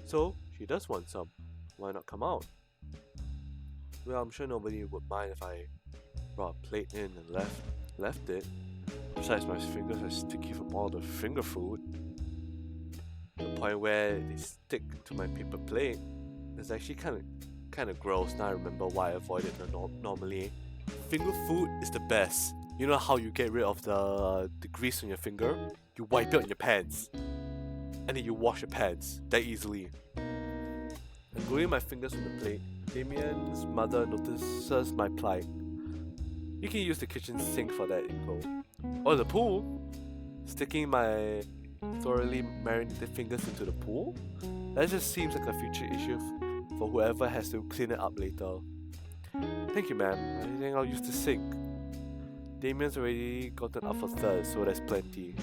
So she does want some. Why not come out? Well, I'm sure nobody would mind if I brought a plate in and left it. Besides, my fingers are sticky from all the finger food. To the point where they stick to my paper plate. It's actually kind of gross. Now I remember why I avoid it normally. Finger food is the best. You know how you get rid of the grease on your finger? You wipe it on your pants. And then you wash your pants that easily. And gluing my fingers on the plate, Damien's mother notices my plight. You can use the kitchen sink for that info. Or the pool. Sticking my thoroughly marinated fingers into the pool? That just seems like a future issue for whoever has to clean it up later. Thank you, ma'am. I think I'll use the sink. Damien's already gotten up for third, so there's plenty.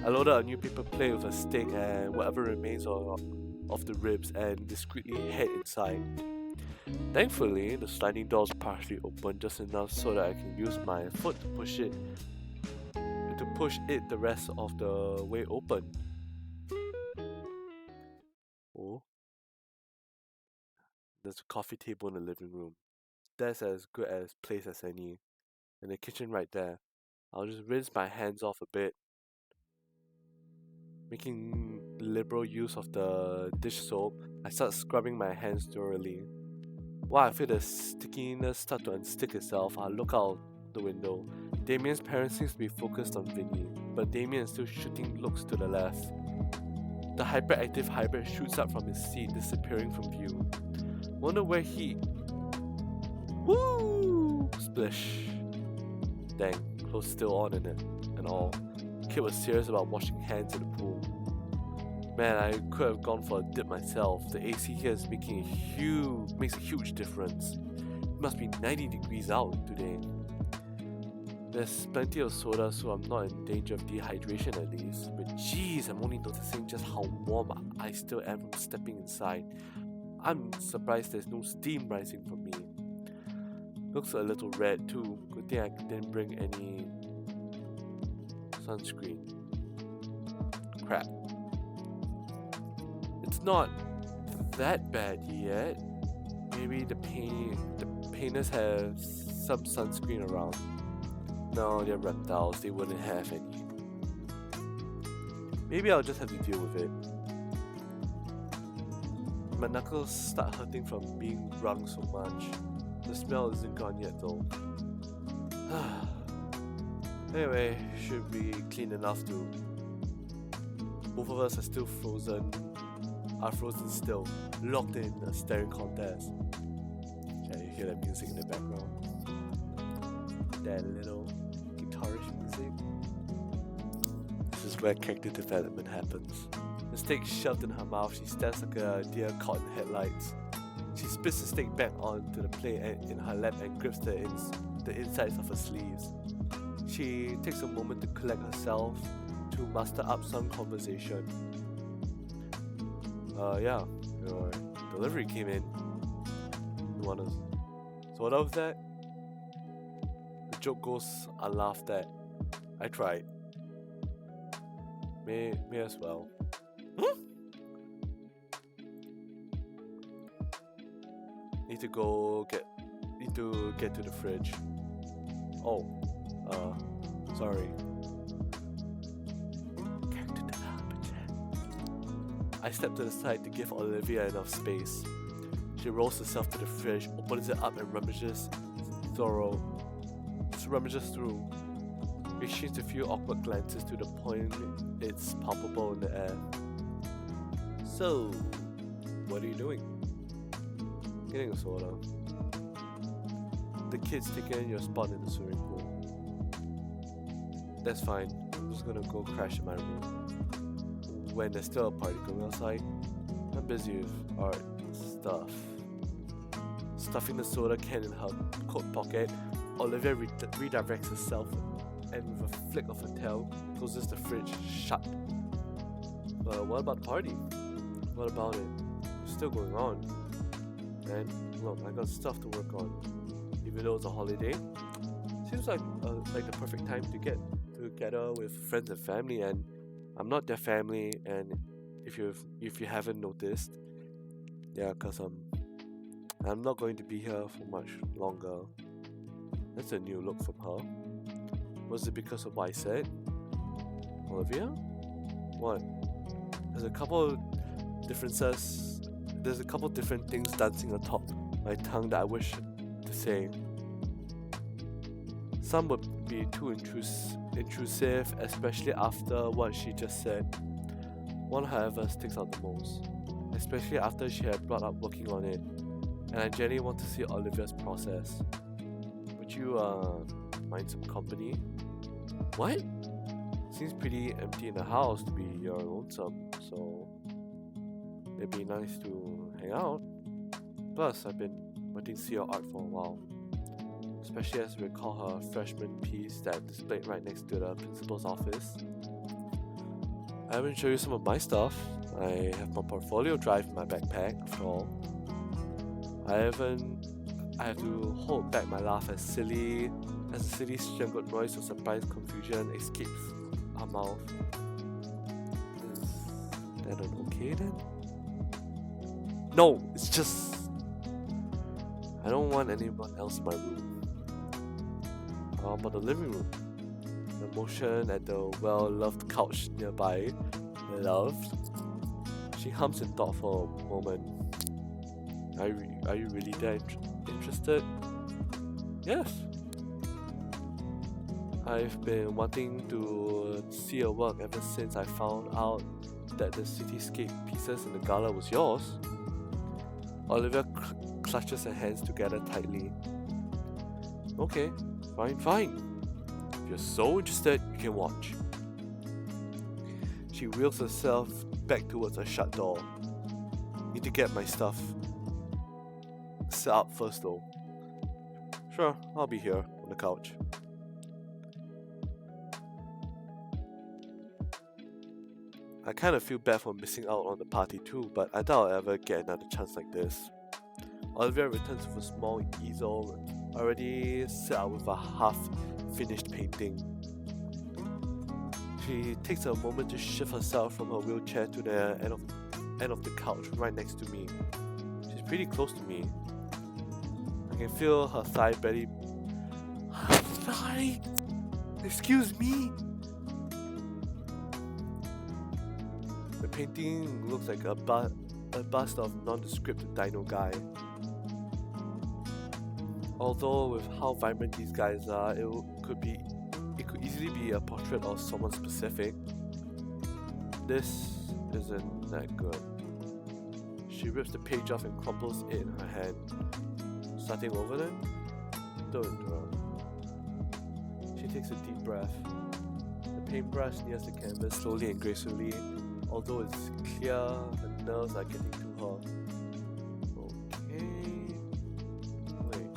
I loaded a new paper plate with a steak and whatever remains of the ribs and discreetly head inside. Thankfully, the sliding door is partially open just enough so that I can use my foot to push it the rest of the way open. Oh. There's a coffee table in the living room. That's as good a place as any. And the kitchen right there. I'll just rinse my hands off a bit. Making liberal use of the dish soap, I start scrubbing my hands thoroughly. While I feel the stickiness start to unstick itself, I look out the window. Damien's parents seems to be focused on Vinny, but Damien is still shooting looks to the left. The hyperactive hybrid shoots up from his seat, disappearing from view. Wonder where he... Woo! Splish. Dang, clothes still on in it, and all. Kid was serious about washing hands in the pool. Man, I could have gone for a dip myself. The AC here is makes a huge difference. It must be 90 degrees out today. There's plenty of soda, so I'm not in danger of dehydration at least. But jeez, I'm only noticing just how warm I still am from stepping inside. I'm surprised there's no steam rising from me. Looks a little red too. Good thing I didn't bring any sunscreen. Crap. It's not that bad yet. Maybe the painters have some sunscreen around. No, they're reptiles. They wouldn't have any. Maybe I'll just have to deal with it. My knuckles start hurting from being wrung so much. The smell isn't gone yet though. Anyway, should be clean enough to. Both of us are still frozen. Are frozen still, locked in a staring contest. Yeah, you hear that music in the background. That little guitarish music. This is where character development happens. The steak shoved in her mouth, she stands like a deer caught in headlights. She spits the steak back onto the plate in her lap and grips the insides of her sleeves. She takes a moment to collect herself to muster up some conversation. Yeah, your delivery came in. You wanna sort of that? The joke goes unlaughed at. I tried. May as well. Need to get to the fridge. Oh, sorry. I step to the side to give Olivia enough space. She rolls herself to the fridge, opens it up and rummages through. We exchange a few awkward glances to the point it's palpable in the air. So, what are you doing? Getting a soda. The kid's taking your spot in the swimming pool. That's fine. I'm just gonna go crash in my room. When there's still a party going outside, I'm busy with art stuff. Stuffing the soda can in her coat pocket, Olivia redirects herself and with a flick of her tail, closes the fridge shut. What about the party? What about it? It's still going on. And look, I got stuff to work on. Even though it's a holiday, seems like the perfect time to get together with friends and family. And I'm not their family. And if you haven't noticed, yeah, cause I'm not going to be here for much longer. That's a new look from her. Was it because of what I said? Olivia? What? There's a couple differences. There's a couple different things dancing atop my tongue that I wish to say. Some would be too intrusive, especially after what she just said. One, however, sticks out the most, especially after she had brought up working on it, and I genuinely want to see Olivia's process. Would you mind some company? What? Seems pretty empty in the house to be your lonesome, so it'd be nice to hang out. Plus, I've been wanting to see your art for a while, especially as we recall her freshman piece that displayed right next to the principal's office. I haven't shown you some of my stuff. I have my portfolio drive in my backpack, after all. I have to hold back my laugh as the silly strangled noise of surprised confusion escapes our mouth. Is that an okay then? No, it's just I don't want anyone else in my room. How about the living room? The motion at the well-loved couch nearby. Loved. She hums in thought for a moment. Are you really that interested? Yes. I've been wanting to see your work ever since I found out that the cityscape pieces in the gala was yours. Olivia clutches her hands together tightly. Okay, fine. If you're so interested, you can watch. She wheels herself back towards a shut door. Need to get my stuff set up first though. Sure, I'll be here on the couch. I kind of feel bad for missing out on the party too, but I doubt I'll ever get another chance like this. Olivia returns with a small easel already set out with a half-finished painting. She takes a moment to shift herself from her wheelchair to the end of the couch right next to me. She's pretty close to me. I can feel her thigh barely... Her thigh? Excuse me? The painting looks like a bust of nondescript dino guy. Although with how vibrant these guys are, it could easily be a portrait of someone specific. This isn't that good. She rips the page off and crumples it in her hand. Starting over then? Don't interrupt. She takes a deep breath. The paintbrush nears the canvas slowly and gracefully, although it's clear her nerves are getting to her. Okay. Wait.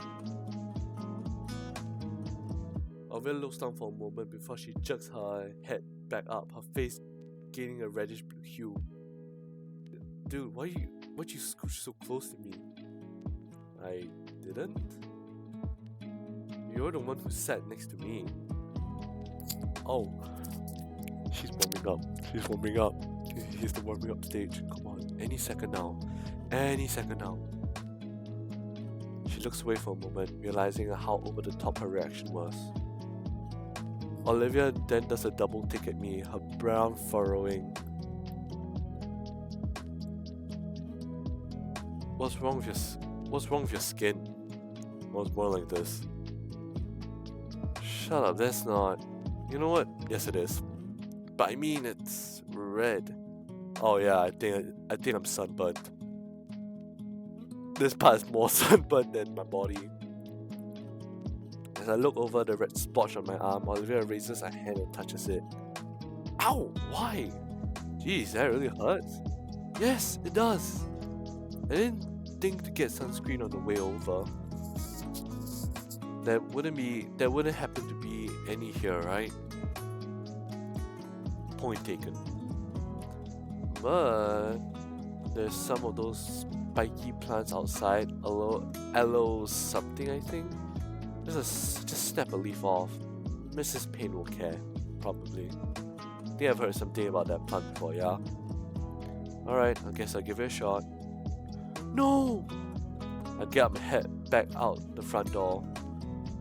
Olivia looks down for a moment before she jerks her head back up, her face gaining a reddish blue hue. Dude, why'd you scooch so close to me? I didn't? You're the one who sat next to me. Oh. She's warming up. Here's the warming up stage. Come on, any second now. She looks away for a moment, realizing how over the top her reaction was. Olivia then does a double take at me, her brow furrowing. What's wrong with your skin? Well, it's more like this. Shut up, that's not... You know what? Yes it is. But I mean, it's red. Oh yeah, I think I'm sunburned. This part is more sunburned than my body. As I look over the red splotch on my arm, Olivia raises her hand and touches it. Ow! Why? Jeez, that really hurts. Yes, it does. I didn't think to get sunscreen on the way over. There wouldn't happen to be any here, right? Point taken. But there's some of those spiky plants outside. Aloe something, I think. Just snap a leaf off. Mrs. Payne will care, probably. I think I've heard something about that plant before, yeah? Alright, I guess I'll give it a shot. No! I get up and head back out the front door.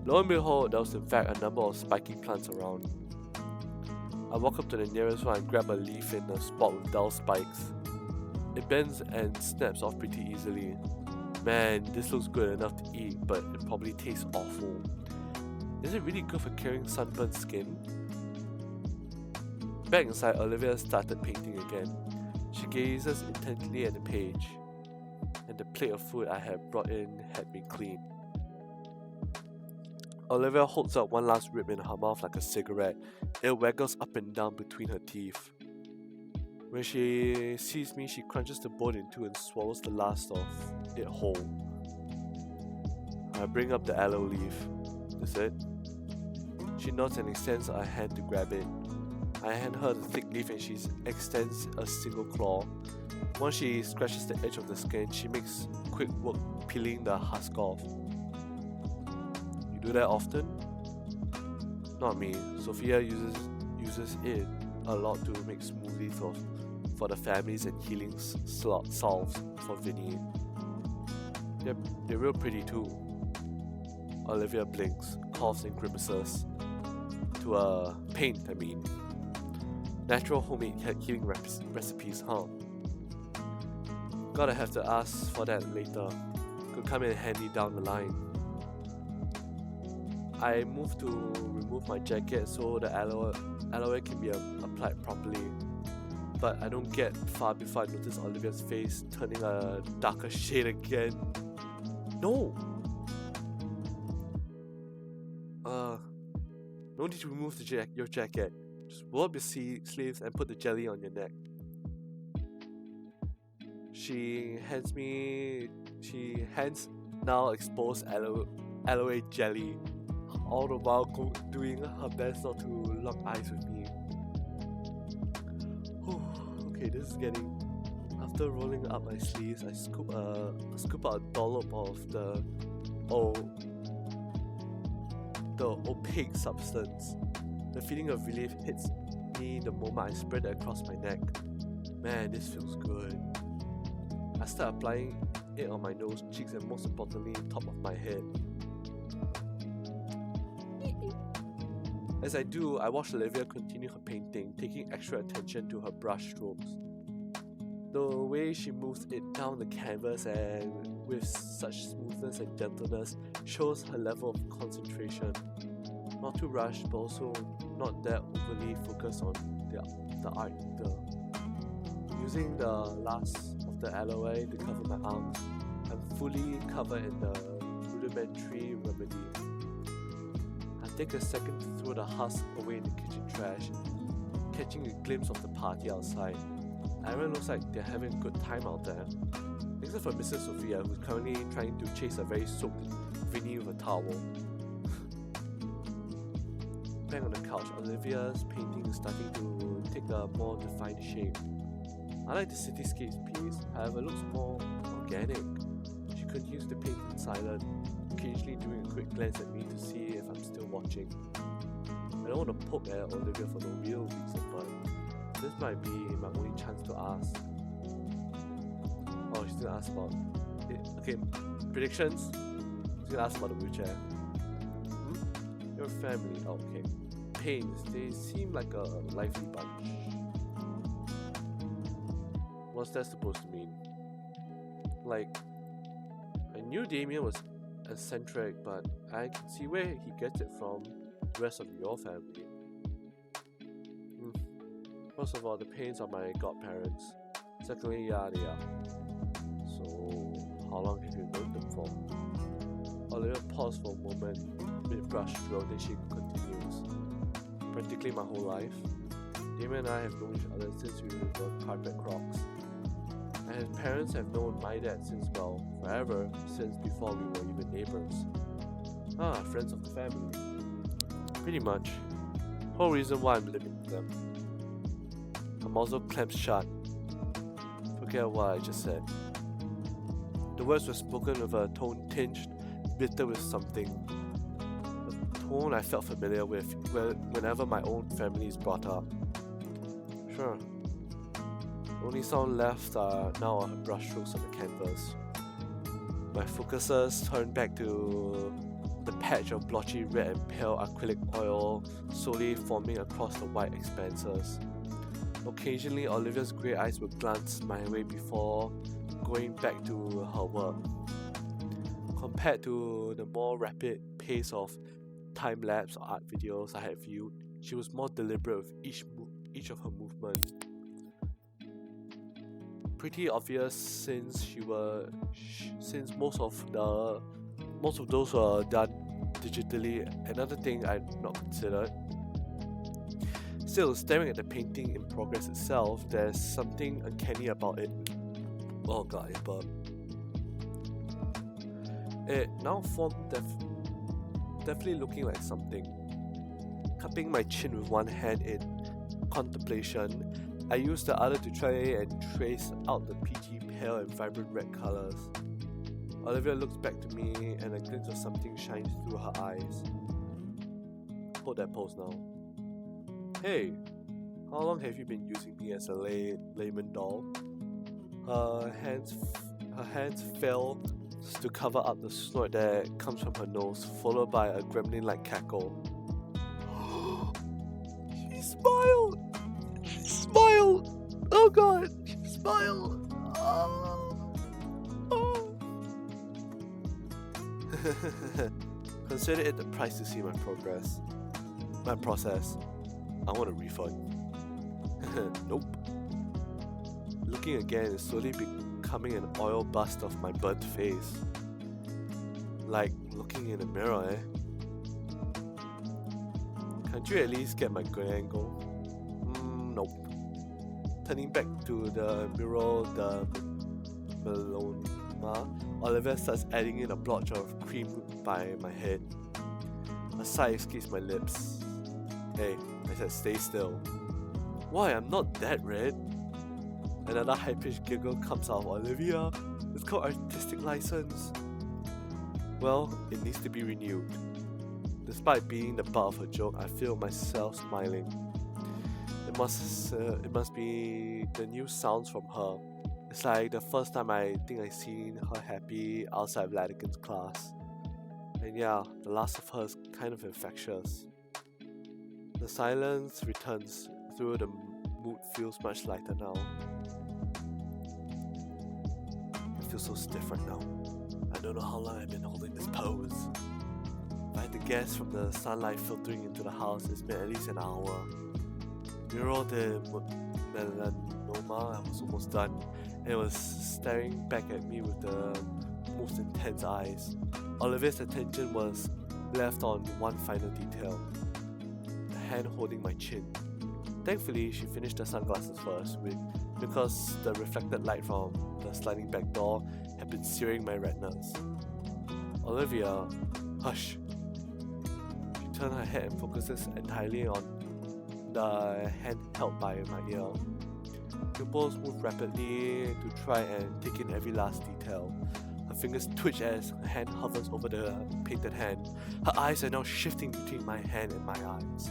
Lo and behold, there was in fact a number of spiky plants around. I walk up to the nearest one and grab a leaf in a spot with dull spikes. It bends and snaps off pretty easily. Man, this looks good enough to eat, but it probably tastes awful. Is it really good for curing sunburned skin? Back inside, Olivia started painting again. She gazes intently at the page, and the plate of food I had brought in had been cleaned. Olivia holds up one last rib in her mouth like a cigarette. It waggles up and down between her teeth. When she sees me, she crunches the bone in two and swallows the last of it whole. I bring up the aloe leaf. Is it? She nods and extends a hand to grab it. I hand her the thick leaf and she extends a single claw. Once she scratches the edge of the skin, she makes quick work peeling the husk off. You do that often? Not me. Sophia uses it a lot to make smoothies for the families and healing salves for Vinny. They're real pretty too. Olivia blinks, coughs and grimaces. Paint, I mean. Natural homemade healing recipes, huh? Gotta have to ask for that later. Could come in handy down the line. I move to remove my jacket so the aloe can be applied properly. But I don't get far before I notice Olivia's face turning a darker shade again. No! No need to remove your jacket. Just roll up your sleeves and put the jelly on your neck. She hands now exposed aloe jelly, all the while doing her best not to lock eyes with me. Okay, this is getting... After rolling up my sleeves, I scoop out a dollop of the opaque substance. The feeling of relief hits me the moment I spread it across my neck. Man, this feels good. I start applying it on my nose, cheeks, and most importantly, top of my head. As I do, I watch Olivia continue her painting, taking extra attention to her brush strokes. The way she moves it down the canvas and with such smoothness and gentleness shows her level of concentration. Not too rushed, but also not that overly focused on the art either. Using the last of the aloe to cover my arms, I'm fully covered in the rudimentary remedy. I take a second to throw the husk away in the kitchen trash, catching a glimpse of the party outside. Everyone looks like they're having a good time out there. Except for Mrs. Sophia, who's currently trying to chase a very soaked Vinny with a towel. Back on the couch, Olivia's painting is starting to take a more defined shape. I like the cityscape's piece, however it looks more organic. She continues to paint in silence, occasionally doing a quick glance at me to see if I'm still watching. I don't want to poke at Olivia for no real reason, but this might be my only chance to ask. Oh, she's gonna ask about it. Okay, predictions? She's gonna ask about the wheelchair. Your family, oh, okay. Pains, they seem like a lively bunch. What's that supposed to mean? Like, I knew Damien was eccentric, but I can see where he gets it from the rest of your family. First of all, the Pains are my godparents. Secondly, yeah, they are. So, how long have you known them for? Olivia paused for a moment, mid-brush stroke, then she continues. Practically my whole life. Damien and I have known each other since we were carpet crocs. And his parents have known my dad since, well, forever, since before we were even neighbors. Ah, friends of the family. Pretty much. Whole reason why I'm living with them. Her muzzle clamped shut. Forget what I just said. The words were spoken with a tone tinged bitter with something. A tone I felt familiar with whenever my own family is brought up. Sure. The only sound left are now her brushstrokes on the canvas. My focuses turned back to the patch of blotchy red and pale acrylic oil slowly forming across the white expanses. Occasionally, Olivia's grey eyes would glance my way before going back to her work. Compared to the more rapid pace of time-lapse art videos I had viewed, she was more deliberate with each of her movements. Pretty obvious since most of those were done digitally, another thing I'd not considered. Still, staring at the painting in progress itself, there's something uncanny about it. Oh god, I burped. It now formed definitely looking like something. Cupping my chin with one hand in contemplation, I used the other to try and trace out the peachy pale and vibrant red colours. Olivia looks back to me and a glint of something shines through her eyes. Hold that pose now. Hey, how long have you been using me as a layman doll? Her hands fell to cover up the snort that comes from her nose, followed by a gremlin-like cackle. She smiled! She smiled! Oh god, she smiled! Oh. Oh. Consider it the price to see my process. I want a refund. Nope. Looking again is slowly becoming an oil bust of my burnt face. Like looking in a mirror, eh? Can't you at least get my good angle? Nope. Turning back to the mural, the melanoma, Olivia starts adding in a blotch of cream by my head. A sigh escapes my lips. Hey, I said stay still. Why, I'm not that red. Another high-pitched giggle comes out of Olivia. It's called artistic license. Well, it needs to be renewed. Despite being the butt of her joke, I feel myself smiling. It must be the new sounds from her. It's like the first time I think I seen her happy outside of Ladigan's class. And yeah, the last of her is kind of infectious. The silence returns, though the mood feels much lighter now. I feel so stiff right now. I don't know how long I've been holding this pose. If I had to guess from the sunlight filtering into the house, it's been at least an hour. Mural de melanoma, I was almost done, and it was staring back at me with the most intense eyes. Olivia's attention was left on one final detail. The hand holding my chin. Thankfully, she finished the sunglasses first, because the reflected light from the sliding back door had been searing my retinas. Olivia, hush. She turned her head and focuses entirely on the hand held by my ear. Pupils move rapidly to try and take in every last detail. Her fingers twitch as her hand hovers over the painted hand. Her eyes are now shifting between my hand and my eyes.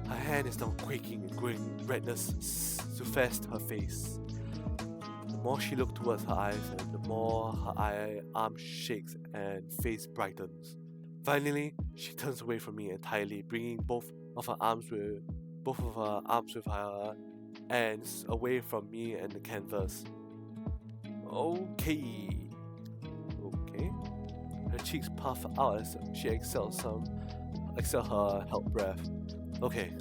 Her hand is now quaking and growing redness suffused her face. The more she looked towards her eyes, and the more her arm shakes and face brightens. Finally, she turns away from me entirely, bringing both of her arms with her hands away from me and the canvas. Okay. Her cheeks puff out as she exhales her held breath. Okay.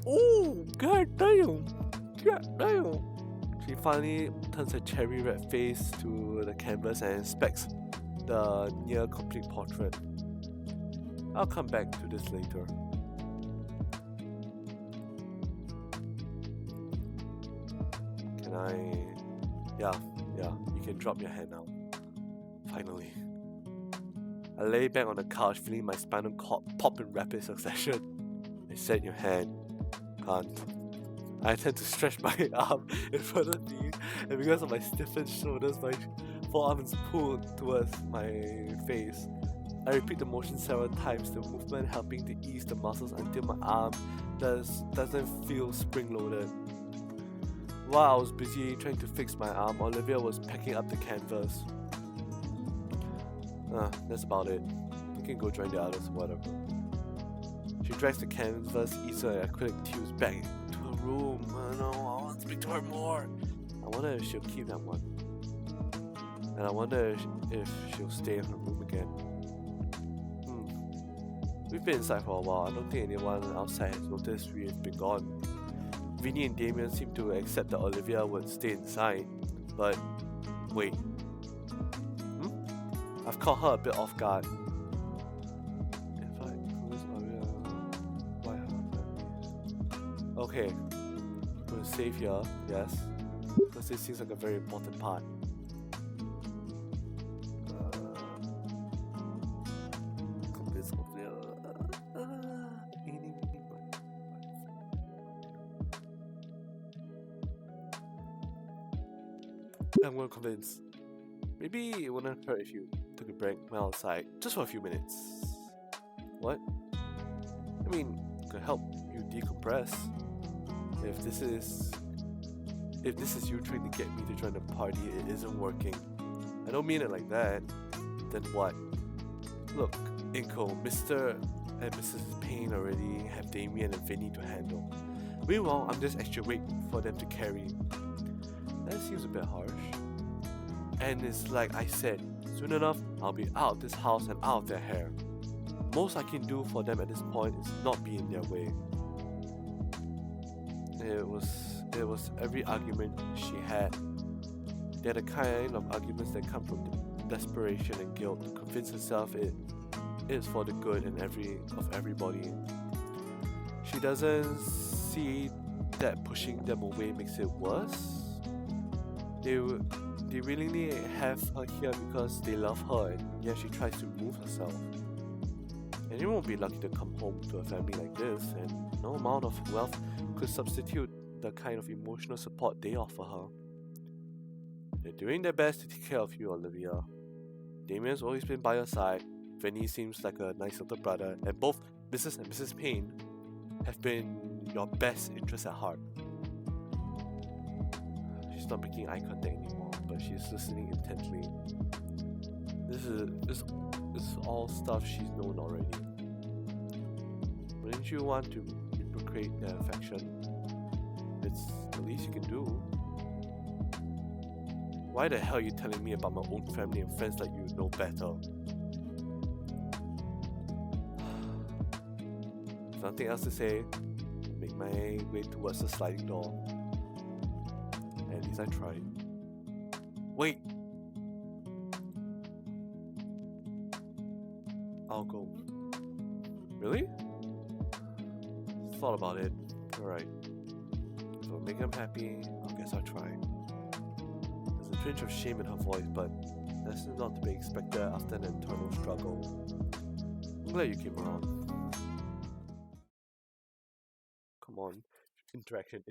Ooh, god damn. She finally turns her cherry red face to the canvas and inspects the near complete portrait. I'll come back to this later. Can I... Yeah, you can drop your hand now. Finally. I lay back on the couch, feeling my spinal cord pop in rapid succession. I said, "Your hand. Can't." I tend to stretch my arm in front of me, and because of my stiffened shoulders, my forearm is pulled towards my face. I repeat the motion several times, the movement helping to ease the muscles until my arm doesn't feel spring-loaded. While I was busy trying to fix my arm, Olivia was packing up the canvas. That's about it. You can go join the others, whatever. She drags the canvas, easel, and acrylic tubes back into her room. No, I want to speak to her more. I wonder if she'll keep that one. And I wonder if she'll stay in her room again. We've been inside for a while. I don't think anyone outside has noticed we've been gone. Vinny and Damien seem to accept that Olivia would stay inside. But wait. I've caught her a bit off guard. If I convince Olivia, why her families? Okay. I'm gonna save here, yes. Because this seems like a very important part. Convince Olivia. I'm gonna convince. Maybe it wouldn't hurt if you took a break, went outside, just for a few minutes. What? I mean, it could help you decompress. If this is you trying to get me to join the party, it isn't working. I don't mean it like that. Then what? Look, Inko, Mr. and Mrs. Payne already have Damien and Vinny to handle. Meanwhile, I'm just extra weight for them to carry. That seems a bit harsh. And it's like I said, soon enough, I'll be out of this house and out of their hair. Most I can do for them at this point is not be in their way. It was every argument she had. They're the kind of arguments that come from desperation and guilt to convince herself it is for the good of everybody. She doesn't see that pushing them away makes it worse. They willingly have her here because they love her, and yet she tries to remove herself. And you won't be lucky to come home to a family like this, and no amount of wealth could substitute the kind of emotional support they offer her. They're doing their best to take care of you, Olivia. Damien's always been by your side. Vinny seems like a nice little brother, and both Mrs. and Mrs. Payne have been your best interests at heart. She's not making eye contact anymore, but she's listening intently. This is all stuff she's known already. Wouldn't you want to reciprocate their affection? It's the least you can do. Why the hell are you telling me about my own family and friends like you know better? If nothing else to say, make my way towards the sliding door. At least I tried. Wait! I'll go. Really? Thought about it. Alright. If I'll make them happy, I guess I'll try. There's a twinge of shame in her voice, but that's not to be expected after an internal struggle. I'm glad you came around. Come on. Interaction.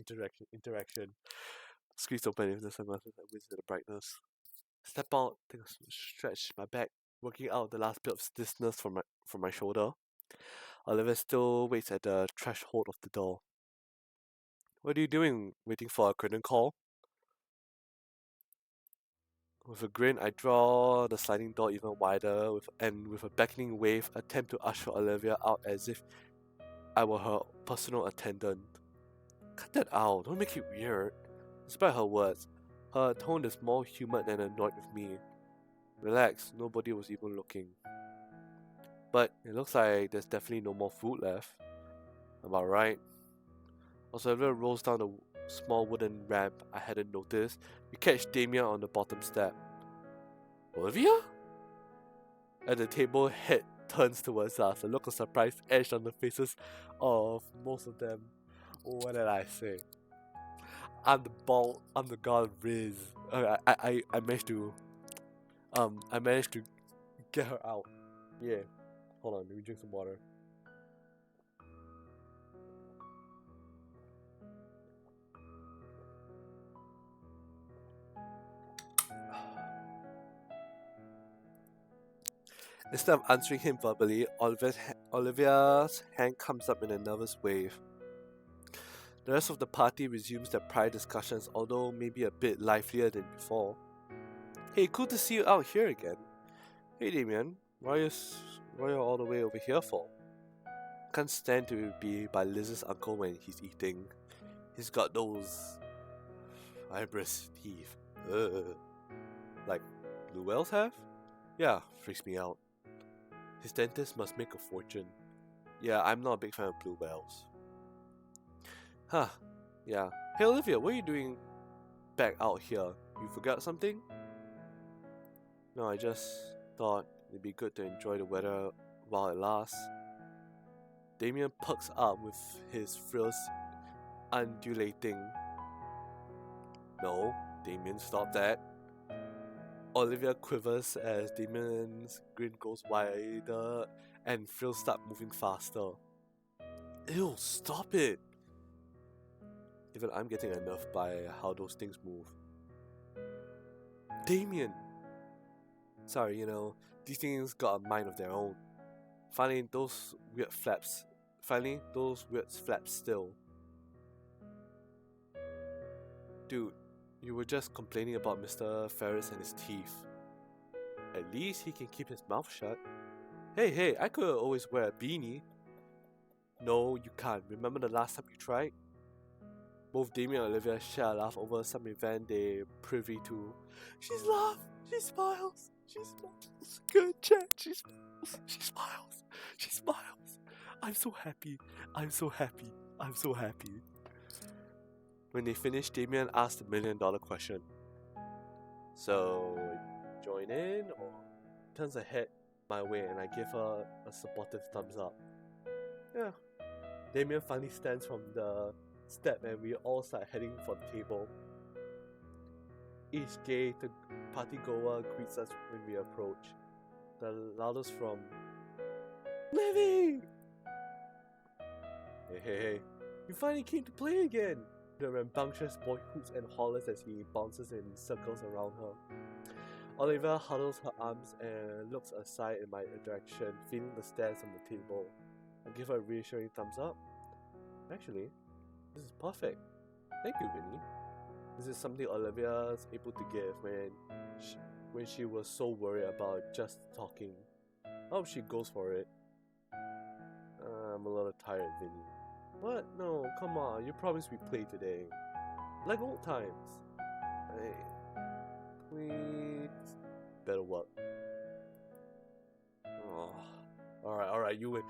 Squeeze open if the sunglasses that wins the brightness. Step out, take a stretch my back, working out the last bit of stiffness from my shoulder. Olivia still waits at the threshold of the door. What are you doing? Waiting for a curtain call? With a grin, I draw the sliding door even wider, with a beckoning wave, attempt to usher Olivia out as if I were her personal attendant. Cut that out, don't make it weird. Despite her words, her tone is more humid than annoyed with me. Relax, nobody was even looking. But it looks like there's definitely no more food left. Am I right? As Olivia rolls down the small wooden ramp I hadn't noticed, we catch Damien on the bottom step. Olivia? At the table, head turns towards us, a look of surprise etched on the faces of most of them. What did I say? I'm the god Riz. I managed to I managed to get her out. Yeah. Hold on, let me drink some water. Instead of answering him verbally, Olivia's hand comes up in a nervous wave. The rest of the party resumes their prior discussions, although maybe a bit livelier than before. Hey, cool to see you out here again. Hey Damien, why are you all the way over here for? Can't stand to be by Liz's uncle when he's eating. He's got those fibrous teeth. Like blue whales have? Yeah, freaks me out. His dentist must make a fortune. Yeah, I'm not a big fan of blue whales. Huh, yeah. Hey Olivia, what are you doing back out here? You forgot something? No, I just thought it'd be good to enjoy the weather while it lasts. Damien perks up with his frills undulating. No, Damien, stop that. Olivia quivers as Damien's grin goes wider and frills start moving faster. Ew, stop it! Even I'm getting unnerved by how those things move. Damien! Sorry, you know, these things got a mind of their own. Finally, those weird flaps still. Dude, you were just complaining about Mr. Ferris and his teeth. At least he can keep his mouth shut. Hey, I could always wear a beanie. No, you can't. Remember the last time you tried? Both Damien and Olivia share a laugh over some event they're privy to. She's laughed. She smiles. She smiles. Good chat. She smiles. She smiles. She smiles. I'm so happy. I'm so happy. I'm so happy. When they finish, Damien asked the $1 million question. So, join in or turns her head my way and I give her a supportive thumbs up. Yeah. Damien finally stands from the step and we all start heading for the table. Each gay party goer greets us when we approach. The loudest from Livy! Hey, you finally came to play again! The rambunctious boy hoots and hollers as he bounces in circles around her. Olivia huddles her arms and looks aside in my direction, feeling the stares on the table. I give her a reassuring thumbs up. Actually, this is perfect. Thank you, Winnie. This is something Olivia's able to give when she was so worried about just talking. I hope she goes for it. I'm a little tired, Vinny. What? No, come on. You promised we play today. Like old times. Please. Better work. Oh. Alright, you win.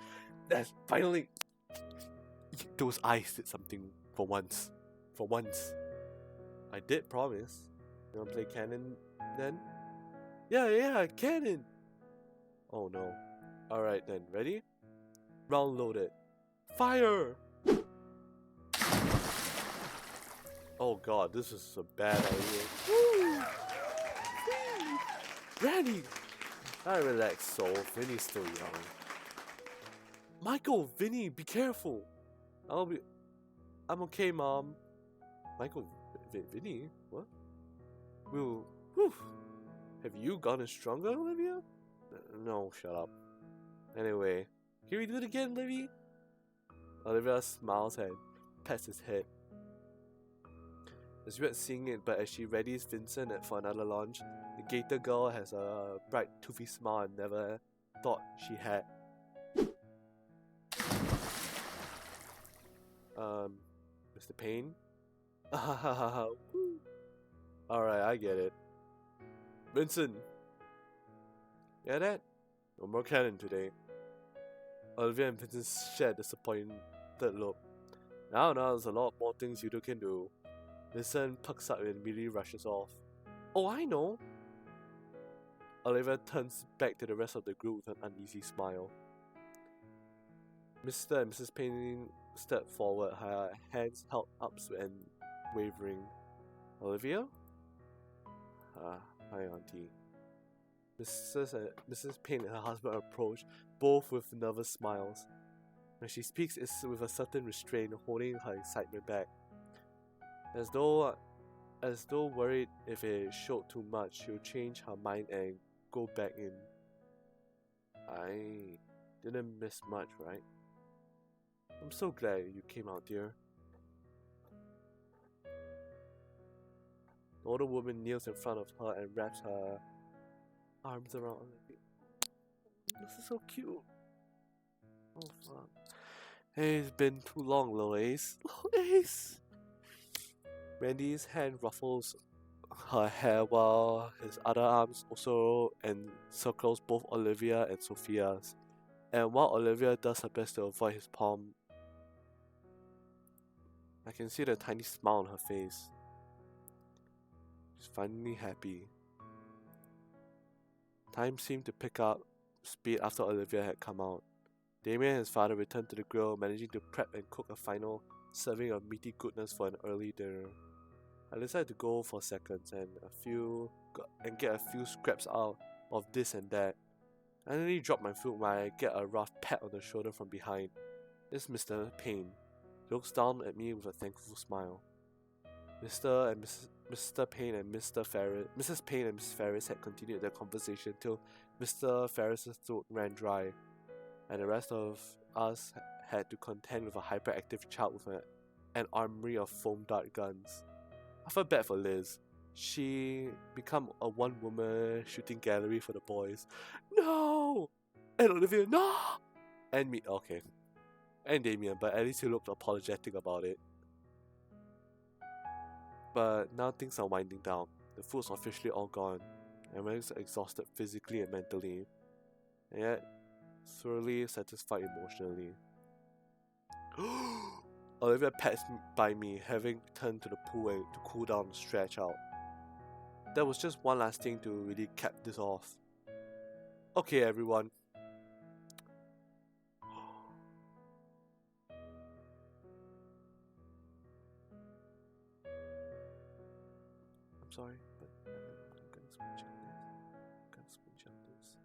That's finally. Those eyes did something for once. For once. I did promise. You wanna play cannon then? Yeah, cannon! Oh no. Alright then, ready? Round loaded. Fire! Oh god, this is a bad idea. Granny! Alright, relax, soul. Vinny's still young. Michael, Vinny, be careful! I'm okay, Mom. Michael, Vinny? What? Whew. Have you gotten stronger, Olivia? No, shut up. Anyway, can we do it again, Livy? Olivia smiles and pats his head. It's weird seeing it, but as she readies Vincent for another launch, the Gator girl has a bright, toothy smile I never thought she had. Mr. Payne? Alright, I get it. Vincent! Yeah, that? No more cannon today. Olivia and Vincent share a disappointed look. Now, there's a lot more things you two can do. Vincent perks up and immediately rushes off. Oh, I know! Olivia turns back to the rest of the group with an uneasy smile. Mr. and Mrs. Payne step forward, her hands held up and wavering. Olivia? Hi, Auntie. Mrs. Payne and her husband approach, both with nervous smiles. When she speaks, it's with a certain restraint, holding her excitement back, as though worried if it showed too much, she'll change her mind and go back in. I didn't miss much, right? I'm so glad you came out, dear. The older woman kneels in front of her and wraps her arms around Olivia. This is so cute. Oh fuck. Hey, it's been too long, little Ace. Little Ace! Randy's hand ruffles her hair while his other arms also encircles both Olivia and Sophia's. And while Olivia does her best to avoid his palm, I can see the tiny smile on her face. She's finally happy. Time seemed to pick up speed after Olivia had come out. Damien and his father returned to the grill, managing to prep and cook a final serving of meaty goodness for an early dinner. I decided to go for seconds and get a few scraps out of this and that. I nearly dropped my food when I get a rough pat on the shoulder from behind. It's Mr. Payne. He looks down at me with a thankful smile. Mr. Payne and Mrs. Payne and Mrs. Ferris had continued their conversation till Mr. Ferris's throat ran dry, and the rest of us had to contend with a hyperactive child with an armory of foam dart guns. I felt bad for Liz. She become a one-woman shooting gallery for the boys. No! And Olivia, no! And me, okay. And Damien, but at least he looked apologetic about it. But now things are winding down. The food's officially all gone. Everyone's exhausted physically and mentally, and yet thoroughly satisfied emotionally. Olivia passed by me, having turned to the pool to cool down and stretch out. There was just one last thing to really cap this off. Okay, everyone. I'm sorry, but I'm gonna screenshot this.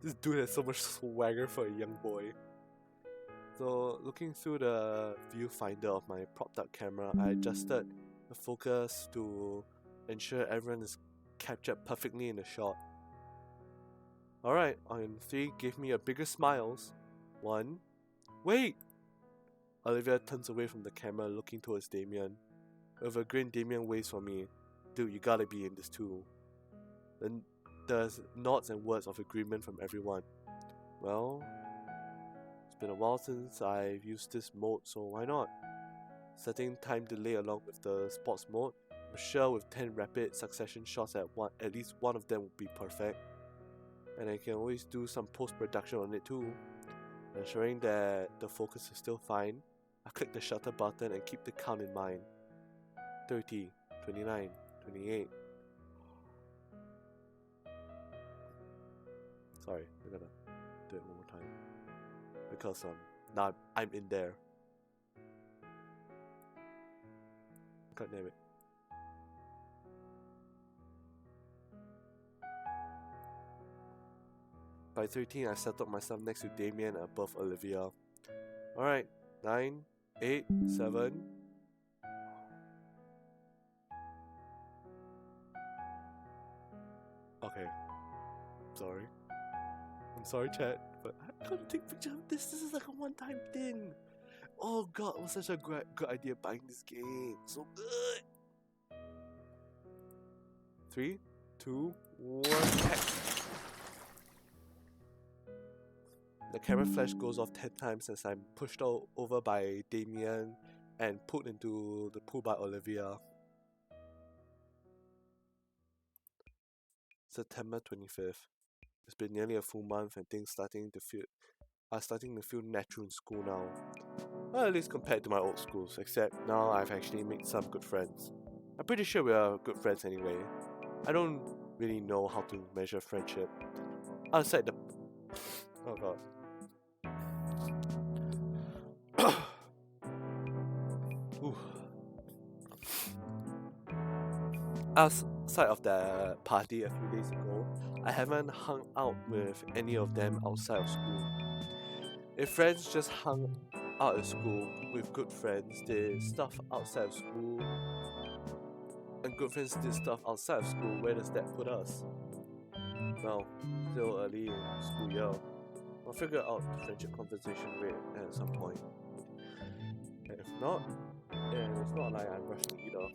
This dude has so much swagger for a young boy. So, looking through the viewfinder of my propped up camera, I adjusted the focus to ensure everyone is captured perfectly in the shot. Alright, on 3, give me a bigger smiles. 1, wait! Olivia turns away from the camera, looking towards Damien. With a grin, Damien waves for me. Dude, you gotta be in this too. Then there's nods and words of agreement from everyone. Well, it's been a while since I've used this mode, so why not? Setting time delay along with the sports mode, I'm sure with 10 rapid succession shots at least one of them would be perfect. And I can always do some post-production on it too. Ensuring that the focus is still fine, I click the shutter button and keep the count in mind. 30, 29, 28. Sorry, I'm gonna do it one more time. Because now I'm in there. God damn it. By 13, I settled myself next to Damien and above Olivia. Alright, 9, 8, 7. Okay. Sorry. I'm sorry, chat, but I gotta take a picture of this. This is like a one-time thing. Oh god, it was such a good idea buying this game. So good. 3, 2, 1, heck. The camera flash goes off 10 times as I'm pushed over by Damien and put into the pool by Olivia. September 25th. It's been nearly a full month and things are starting to feel natural in school now. Well, at least compared to my old schools, except now I've actually made some good friends. I'm pretty sure we are good friends anyway. I don't really know how to measure friendship. Outside the... Oh god. outside of the party a few days ago, I haven't hung out with any of them outside of school. If friends just hung out at school with good friends, did stuff outside of school, and good friends did stuff outside of school, where does that put us? Well, still early in school year. I'll figure out the friendship conversation rate at some point. And if not, and it's not like I'm rushing either.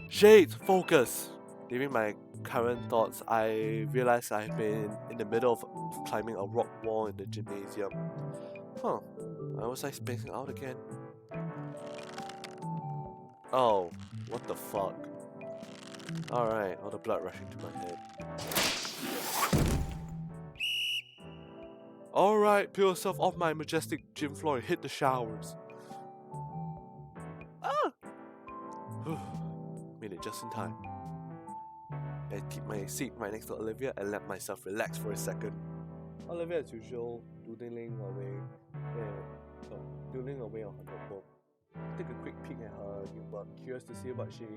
Shades, focus! Leaving my current thoughts, I realize I've been in the middle of climbing a rock wall in the gymnasium. Huh, why was I spacing out again? Oh, what the fuck? Alright, all the blood rushing to my head. Alright, peel yourself off my majestic gym floor and hit the showers. Ah! Made it just in time. I keep my seat right next to Olivia and let myself relax for a second. Olivia, as usual, doodling away on her notebook. Take a quick peek at her new work, curious to see what she's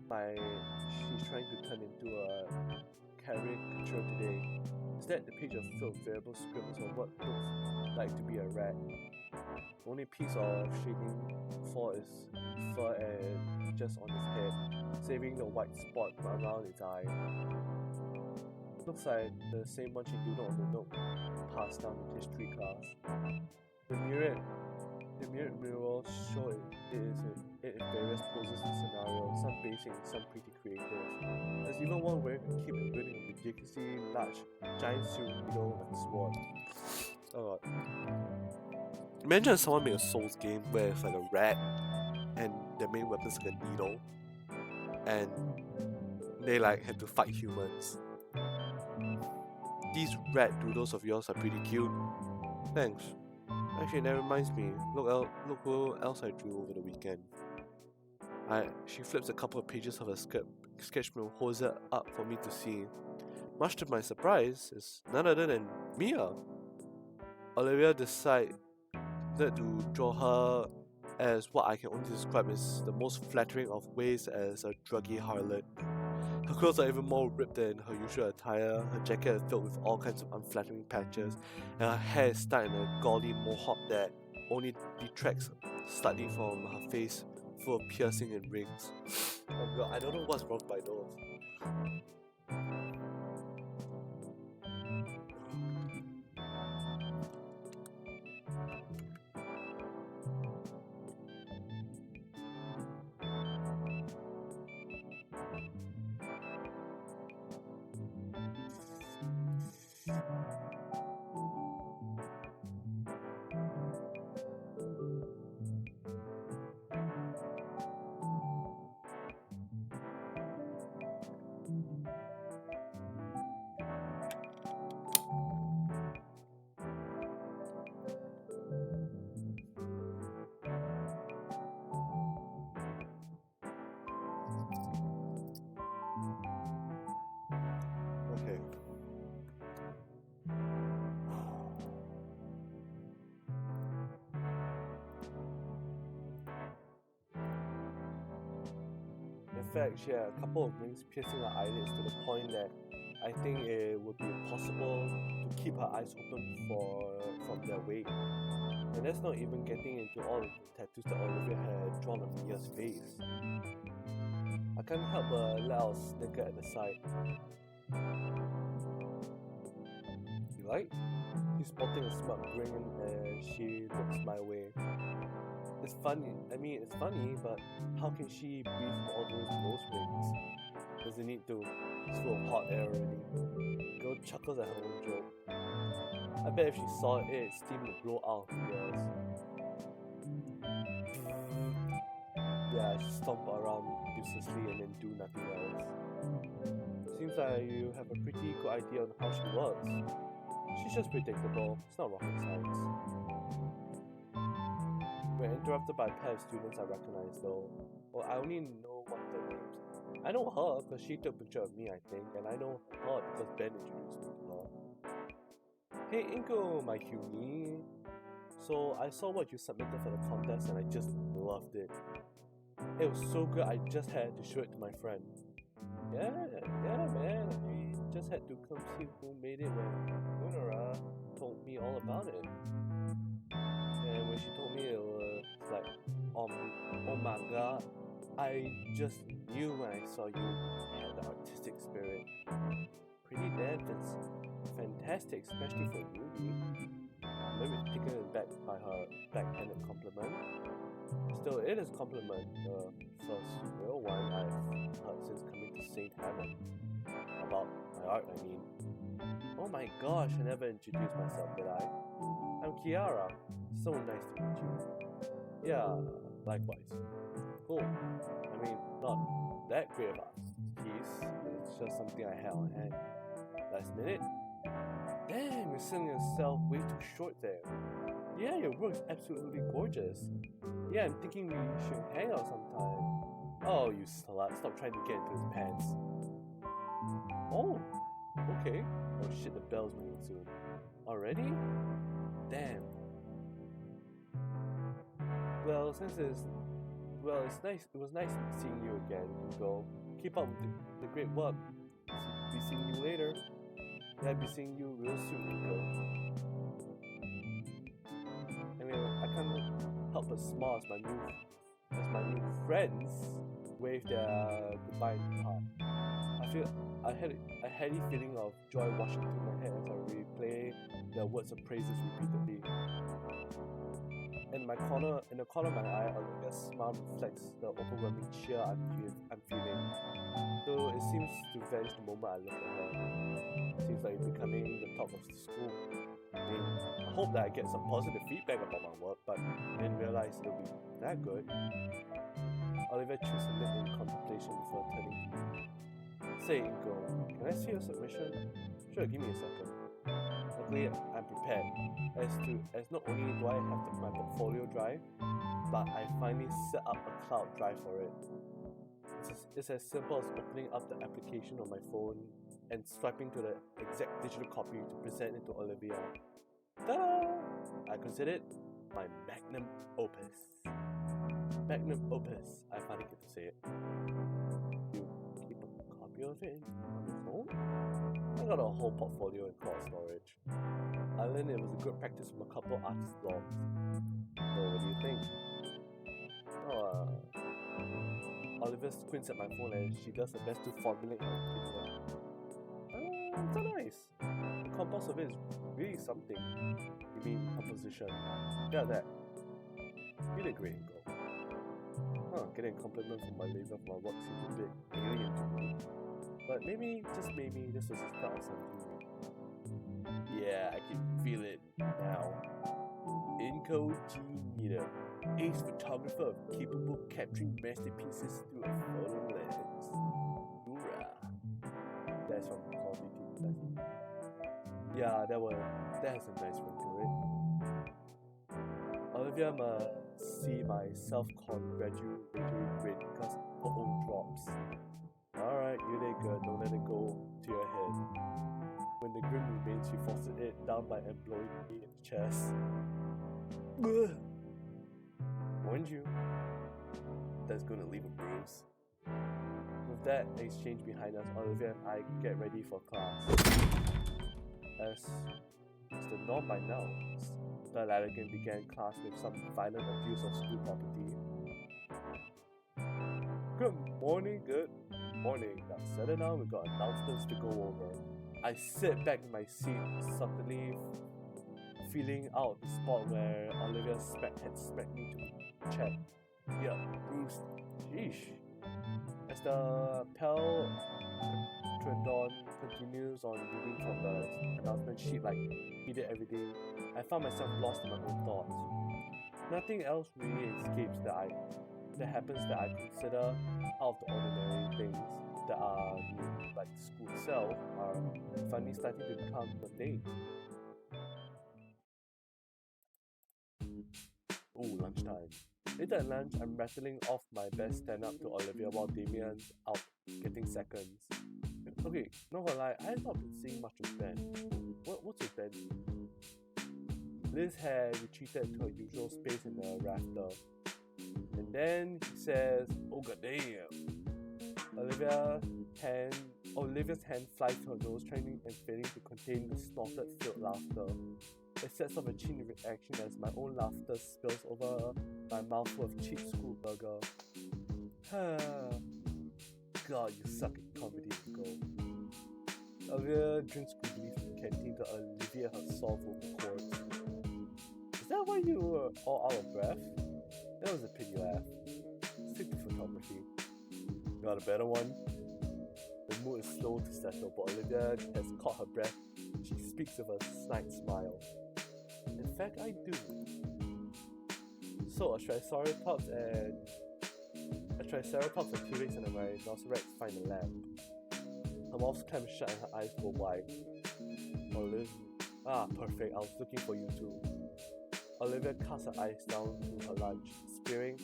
trying to turn into a caricature today. Instead, the page of filled variable scribbles on what looks like to be a rat. The only piece of shading for is fur and just on his head, saving the white spot around its eye. Looks like the same one she doodled on the note passed down in history class. The mirrored mural show it in various poses and scenarios, some basic and some pretty creative. There's even one wearing a cape and wielding a ridiculously large giant silver needle and sword. Oh god. Imagine if someone made a Souls game where it's like a rat and the main weapon's like a needle and they like had to fight humans. These rat doodles of yours are pretty cute. Thanks. Actually, that reminds me. Look who else I drew over the weekend. She flips a couple of pages of her sketch and holds it up for me to see. Much to my surprise, it's none other than Mia. Olivia decided to draw her as what I can only describe as the most flattering of ways as a druggy harlot. Her clothes are even more ripped than her usual attire, her jacket is filled with all kinds of unflattering patches, and her hair is tied in a gaudy mohawk that only detracts slightly from her face full of piercing and rings. Oh god, I don't know what's wrong with my nose. Okay. In fact, she had a couple of rings piercing her eyelids to the point that I think it would be impossible to keep her eyes open from their weight. And that's not even getting into all of the tattoos that Olivia had drawn on Mia's face. I can't help but let out a snicker at the sight. You like? She's spotting a smug grin as she looks my way. It's funny, but how can she breathe all those nose rings? Doesn't need to. It's full of hot air already. The girl chuckles at her own joke. I bet if she saw it, steam would blow out of her ears. Yeah, she stomp around uselessly and then do nothing else. Seems like you have a pretty good idea on how she works. She's just predictable, it's not rocket science. We're interrupted by a pair of students I recognize though. Well, I only know one of their names. I know her because she took a picture of me, I think, and I know her because Ben introduced me to her. Hey Inko, my cutie. So I saw what you submitted for the contest and I just loved it. It was so good I just had to show it to my friend. Yeah, man. We just had to come see who made it when Lunara told me all about it. And when she told me it was like, oh my god, I just knew when I saw you had the artistic spirit. Pretty damn, that's fantastic, especially for you. I'm very taken aback by her backhanded compliment. Still, it is a compliment, the first real one I've heard since coming to Saint Heaven. About my art, I mean. Oh my gosh, I never introduced myself, did I? I'm Kiara. So nice to meet you. Yeah, likewise. Cool. I mean, not that great of a piece. It's just something I had on hand. Last minute? Damn, you're selling yourself way too short there. Yeah, your work's absolutely gorgeous. Yeah, I'm thinking we should hang out sometime. Oh, you slut, stop trying to get into his pants. Oh, okay. Oh shit, the bell's ringing soon. Already? Damn. Well, it's nice. It was nice seeing you again, Hugo. Keep up with the great work. Be seeing you later. Yeah, I'll be seeing you real soon, Hugo. I mean, I can't help but smile as my new friends wave their goodbye in the park. I had a heady feeling of joy washing through my head as I replay their words of praises repeatedly. In the corner of my eye, Olivia's smile reflects the overwhelming cheer I'm feeling. Though it seems to vanish the moment I look at her. Seems like becoming the talk of the school. I mean, I hope that I get some positive feedback about my work, but I didn't realize it would be that good. Olivia chews her lip in contemplation before turning to me. Say, Ingo, can I see your submission? Sure, give me a second. Luckily, I'm prepared. As not only do I have my portfolio drive, but I finally set up a cloud drive for it. It's as simple as opening up the application on my phone and swiping to the exact digital copy to present it to Olivia. Ta-da! I consider it my magnum opus. Magnum opus, I finally get to say it. You keep a copy of it on your phone? I got a whole portfolio in cloud storage. I learned it was a good practice from a couple artist blogs. So what do you think? Olivia squints at my phone and she does her best to formulate her opinion. It's so nice. The compost of it is really something. You mean composition? Yeah, that. You did great, Ingo. Getting a compliment from my labor for my work seems a bit alien to me. But maybe, just maybe, this was the start of something new. Yeah, I can feel it now. Incognito. Ace photographer capable of capturing masterpieces through a photo lens. Hoorah. That's from Call of Duty. Yeah, that has a nice ring to it. Olivia must see my self-congratulatory grin because her own drops. Alright, you did good, don't let it go to your head. When the grin remains, she forces it down by blowing me in the chest. Ugh. Warned you. That's gonna leave a bruise. With that exchange behind us, Olivia and I get ready for class. As is the norm by now, Mr. Ladigan began class with some violent abuse of school property. Good morning. Now settle down, we got announcements to go over. I sit back in my seat, subtly feeling out the spot where Olivia's had smacked me to check. Yeah, bruised. Sheesh. As the Pell Trendon continues on reading from the announcement sheet like he did every day, I found myself lost in my own thoughts. Nothing else really escapes that happens that I consider out of the ordinary things that are new, like school itself, are finally starting to become mundane. Ooh, lunchtime. Later at lunch, I'm rattling off my best stand-up to Olivia while Damien's out getting seconds. Okay, not gonna lie, I have not been seeing much of Ben. What's with Ben? Liz had retreated to her usual space in the rafter. And then she says, oh goddamn. Olivia hand, Olivia's hand flies to her nose, trying and failing to contain the snorted filled laughter. It sets off a chain reaction as my own laughter spills over my mouthful of cheap school burger. God, you suck at comedy, go. Olivia drinks greedily from the canteen to alleviate her sore vocal cords. Is that why you were all out of breath? That was a pity laugh. Stick to photography. Got a better one? The mood is slow to settle, but Olivia has caught her breath. She speaks with a snide smile. In fact, I do. So, a Triceratops and T-Rex and a Rhinoceros find a lamp. Her mouth clams shut and her eyes go wide. Perfect, I was looking for you too. Olivia casts her eyes down to her lunch, spearing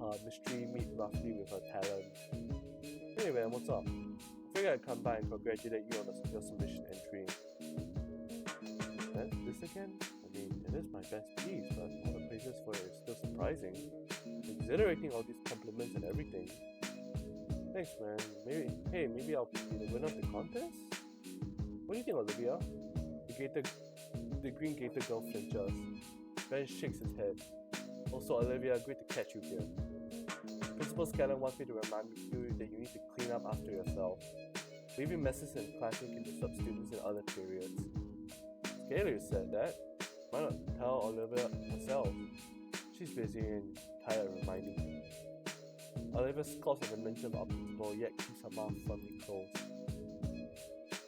her mystery meat roughly with her talon. Hey man, what's up? I figured I'd come by and congratulate you on your submission entry. This again? I mean, it is my best piece, but all the praises for it is still surprising. Exhilarating, all these compliments and everything. Thanks, man. Maybe I'll be the winner of the contest? What do you think, Olivia? The green Gator girl flinches. Ben shakes his head. Also, Olivia, great to catch you here. Principal Scanlon wants me to remind you that you need to clean up after yourself. Leaving messes in classroom can disturb students in other periods. Gator said that. Why not tell Olivia herself? She's busy and tired of reminding me. Olivia scolds at the mention of our principal, yet keeps her mouth firmly closed.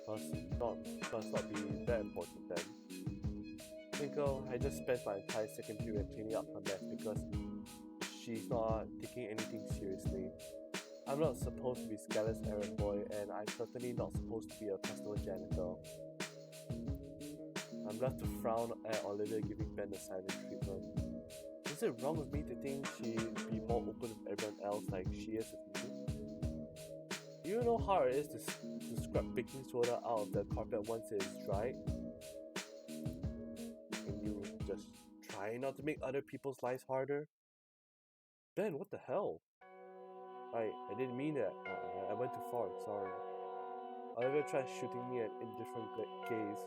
Must not be that important then. Twinkle, I just spent my entire second period cleaning up her mess because she's not taking anything seriously. I'm not supposed to be Skylar's errand boy, and I'm certainly not supposed to be a customer janitor. I'm left to frown at Olivia giving Ben the silent treatment. Is it wrong with me to think she'd be more open with everyone else like she is with me? Do you know how it is to scrub baking soda out of the carpet once it is dried? And you just try not to make other people's lives harder? Ben, what the hell? I didn't mean that. I went too far, sorry. Olivia tries shooting me an indifferent gaze.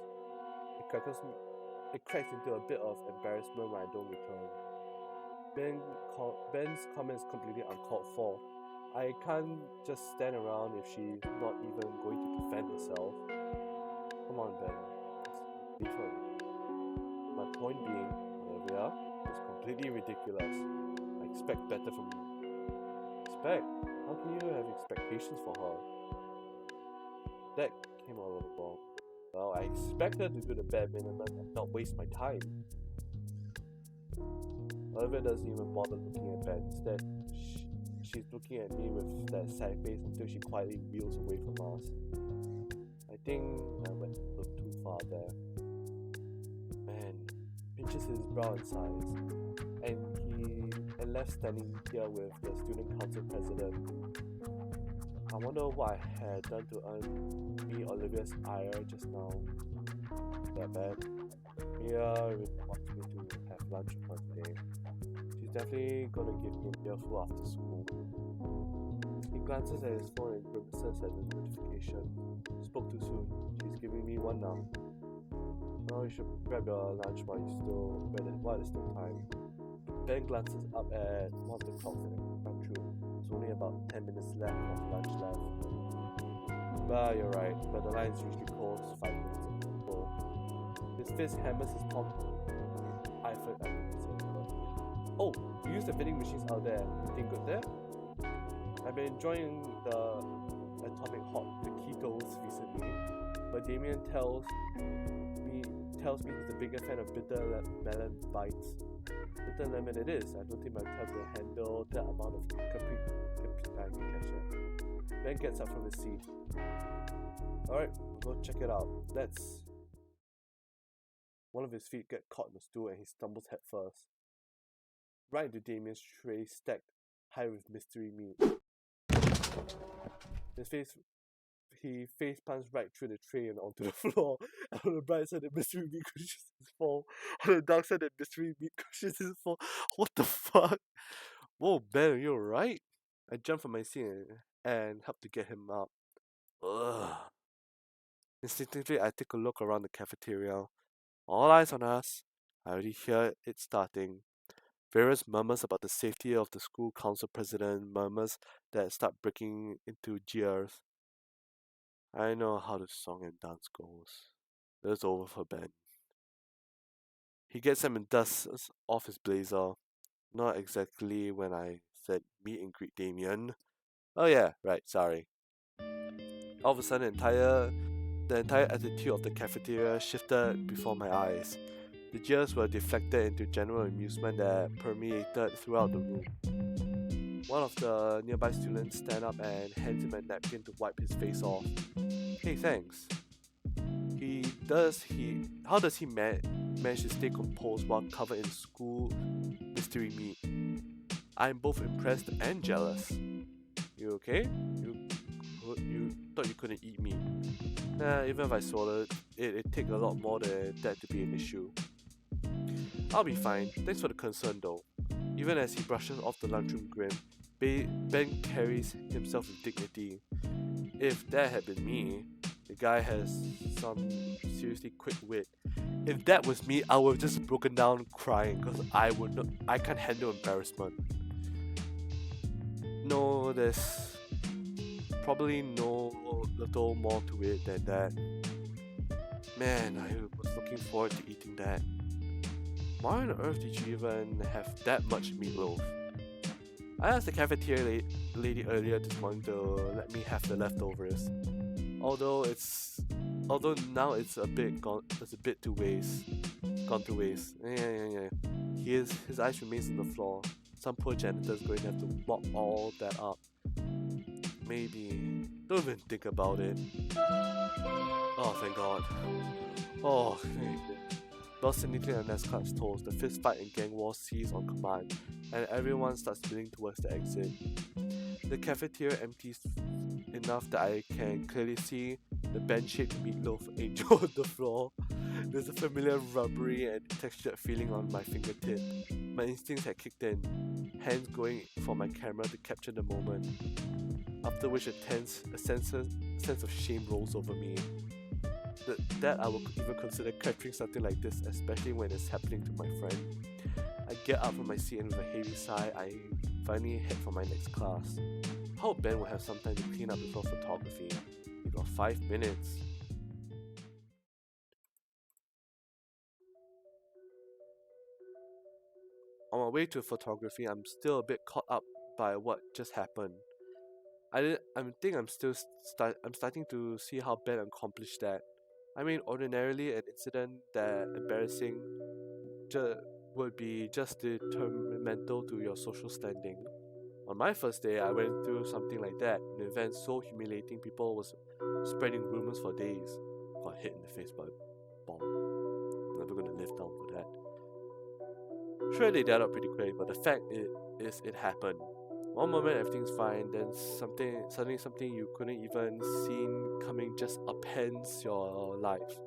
It cracks into a bit of embarrassment when I don't return. Ben's comment is completely uncalled for. I can't just stand around if she's not even going to defend herself. Come on, Ben. Just leave her. My point being, Olivia, is completely ridiculous. I expect better from you. Expect? How can you have expectations for her? That came out of the ball. Well, I expect her to do the bare minimum and not waste my time. Olivia doesn't even bother looking at Ben. Instead, she's looking at me with that sad face until she quietly wheels away from us. I think I went a little too far there. Man pinches his brow and sighs, and left standing here with the student council president. I wonder what I had done to earn me Olivia's ire just now. That bad? Mia really wants me to have lunch with her today. She's definitely gonna give me a earful after school. He glances at his phone and grimaces at the notification. Spoke too soon. She's giving me one now. Now you should grab your lunch while there's still time. Ben glances up at one of the clocks in the front room. There's only about 10 minutes left of lunch left. Well, you're right, but the line's usually closed 5 minutes ago. His fist hammers his palm. Oh, you use the vending machines out there. Anything good there? I've been enjoying the atomic hot taquitos recently, but Damien tells me he's the biggest fan of bitter melon bites. Bitter lemon it is. I don't think my tongue will handle that amount of Ben gets up from his seat. Alright, go check it out. One of his feet get caught in the stool and he stumbles head first. Right into Damien's tray stacked high with mystery meat. He face plants right through the tray and onto the floor. And on the bright side, the mystery meat cushions his fall. On the dark side, the mystery meat cushions his fall. What the fuck? Whoa, Ben, are you alright? I jumped from my seat and helped to get him up. Ugh. Instinctively, I take a look around the cafeteria. All eyes on us. I already hear it starting. Various murmurs about the safety of the school council president, murmurs that start breaking into jeers. I know how the song and dance goes. It's over for Ben. He gets them and dusts off his blazer. Not exactly when I said meet and greet Damien. Oh yeah, right, sorry. All of a sudden, the entire attitude of the cafeteria shifted before my eyes. The jeers were deflected into general amusement that permeated throughout the room. One of the nearby students stand up and hands him a napkin to wipe his face off. Hey, thanks. How does he manage to stay composed while covered in school mystery meat? I'm both impressed and jealous. You okay? You thought you couldn't eat meat? Nah, even if I swallowed it'd take a lot more than that to be an issue. I'll be fine. Thanks for the concern though. Even as he brushes off the lunchroom grin, Ben carries himself with dignity. If that had been me, the guy has some seriously quick wit. If that was me, I would have just broken down crying because I can't handle embarrassment. No, there's probably no little more to it than that. Man, I was looking forward to eating that. Why on earth did you even have that much meatloaf? I asked the cafeteria lady earlier this morning to let me have the leftovers. Although now it's a bit gone to waste. Gone to waste. Yeah. His eyes remains on the floor. Some poor janitor's going to have to mop all that up. Maybe. Don't even think about it. Oh, thank God. Oh, Bell cynically on NASCAR's toes, the fist fight and gang war cease on command, and everyone starts spinning towards the exit. The cafeteria empties enough that I can clearly see the bend-shaped meatloaf angel on the floor. There's a familiar rubbery and textured feeling on my fingertip. My instincts had kicked in, hands going for my camera to capture the moment. After which a sense of shame rolls over me. That I would even consider capturing something like this, especially when it's happening to my friend. I get up from my seat and with a heavy sigh, I finally head for my next class. I hope Ben will have some time to clean up before photography. We got 5 minutes. On my way to photography, I'm still a bit caught up by what just happened. I'm starting to see how Ben accomplished that. I mean, ordinarily, an incident that embarrassing would be just detrimental to your social standing. On my first day, I went through something like that, an event so humiliating people was spreading rumors for days. Got hit in the face by a bomb. Never gonna live down for that. Sure, they died out pretty quick, but the fact is it happened. One moment everything's fine, then suddenly something you couldn't even seen coming just upends your life.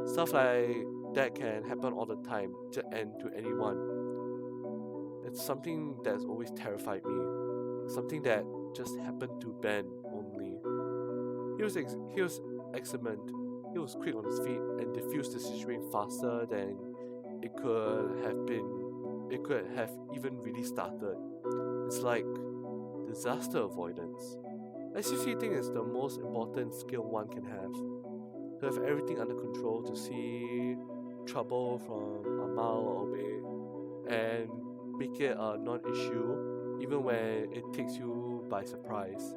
Stuff like that can happen all the time, and to anyone. It's something that's always terrified me. Something that just happened to Ben only. He was excellent. He was quick on his feet and diffused the situation faster than it could have even really started. It's like disaster avoidance. I seriously think it's the most important skill one can have. To have everything under control, to see trouble from a mile away, and make it a non-issue, even when it takes you by surprise.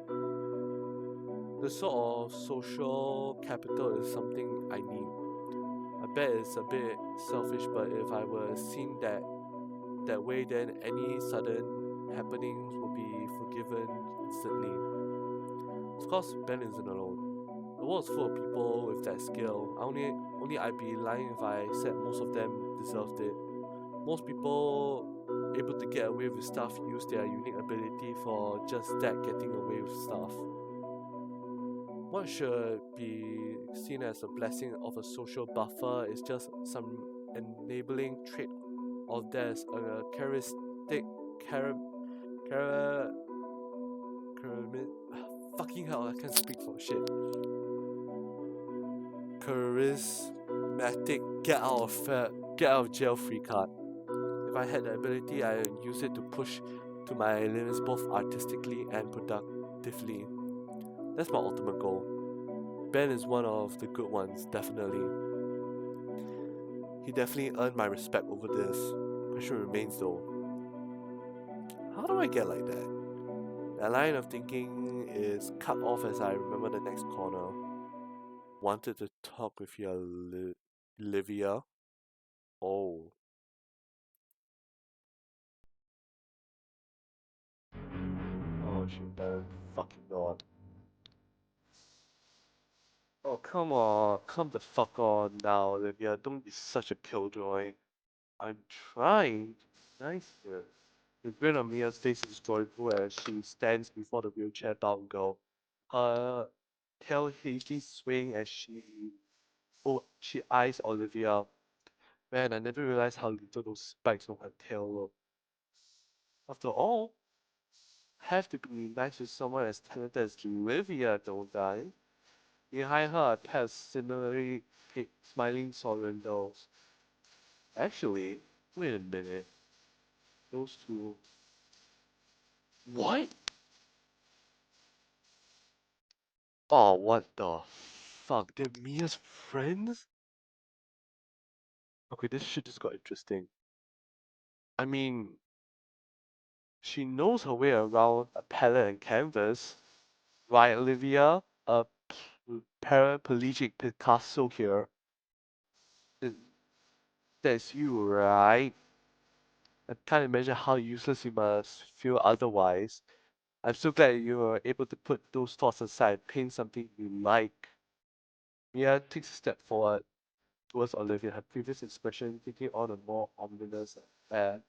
The sort of social capital is something I need. I bet it's a bit selfish, but if I were seen that way, then any sudden happenings will be forgiven instantly. Of course, Ben isn't alone. The world's full of people with that skill. Only I'd be lying if I said most of them deserved it. Most people able to get away with stuff use their unique ability for just that, getting away with stuff. What should be seen as a blessing of a social buffer is just some enabling trait of theirs, a characteristic Fucking hell, I can't speak for shit. Charismatic get out of jail free card. If I had the ability, I would use it to push to my limits both artistically and productively. That's my ultimate goal. Ben is one of the good ones, definitely. He definitely earned my respect over this. Question remains though. How do I get like that? That line of thinking is cut off as I remember the next corner. Wanted to talk with you, Olivia. Oh. Oh, she better fucking God. Oh, come on. Come the fuck on now, Olivia. Don't be such a killjoy. I'm trying to be nice here. The grin on Mia's face is joyful as she stands before the wheelchair-bound girl. Her tail heavily swaying as she eyes Olivia. Man, I never realized how little those spikes on her tail were. After all, I have to be nice to someone as talented as Olivia, don't I? Behind her, a pair of similarly smiling Sorrendos. Actually, wait a minute. Those two. What? Oh, what the fuck? They're Mia's friends? Okay, this shit just got interesting. I mean, she knows her way around a palette and canvas. Right, Olivia? A paraplegic Picasso here. Th- That's you, right? I can't imagine how useless you must feel otherwise. I'm so glad you were able to put those thoughts aside, paint something you like. Mia takes a step forward towards Olivia, her previous expression taking on a more ominous air.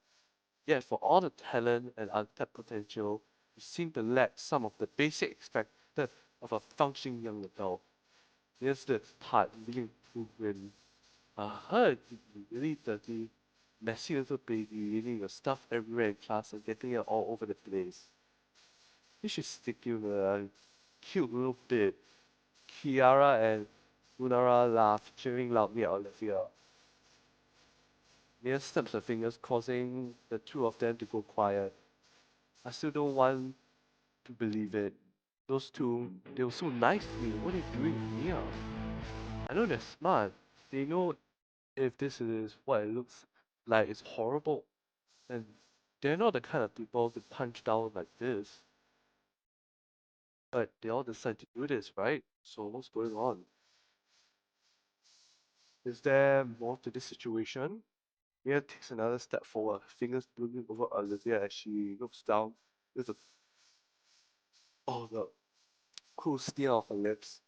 Yet for all the talent and untapped potential, you seem to lack some of the basic expected of a functioning young adult. Here's the part leading to grin. I heard you really dirty, messy little baby leaving your stuff everywhere in class and getting it all over the place. You should stick you a cute little bit. Kiara and Lunara laugh, cheering loudly at Olivia. Mia snaps her fingers, causing the two of them to go quiet. I still don't want to believe it. Those two, they were so nice to me. What are you doing with Mia? I know they're smart. They know if this is what it looks like, it's horrible. And they're not the kind of people to punch down like this. But they all decide to do this, right? So what's going on? Is there more to this situation? Mia takes another step forward, fingers moving over Olivia as she looks down with the cool sneer of her lips.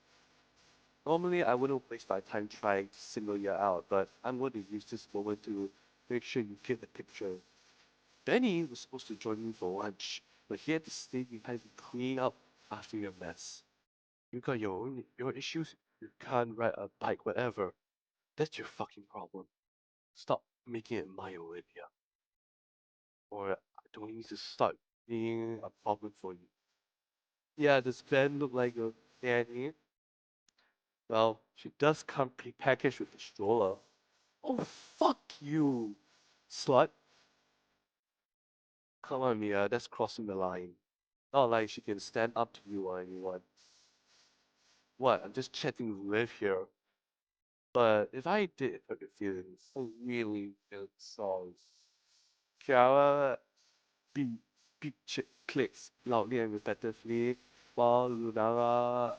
Normally, I wouldn't waste my time trying to single you out, but I'm going to use this moment to make sure you get the picture. Benny was supposed to join me for lunch, but he had to stay behind to clean up after your mess. You got your issues, you can't ride a bike, whatever. That's your fucking problem. Stop making it my Olivia. Or I don't need to start being a problem for you. Yeah, does Ben look like a nanny? Well, she does come prepackaged with a stroller. Oh, fuck you, slut. Come on, Mia, that's crossing the line. Not like she can stand up to you or anyone. What, I'm just chatting with Liv here. But if I did hurt your feelings, I really feel sorry. Kiara beat, clicks loudly and repetitively, while Lunara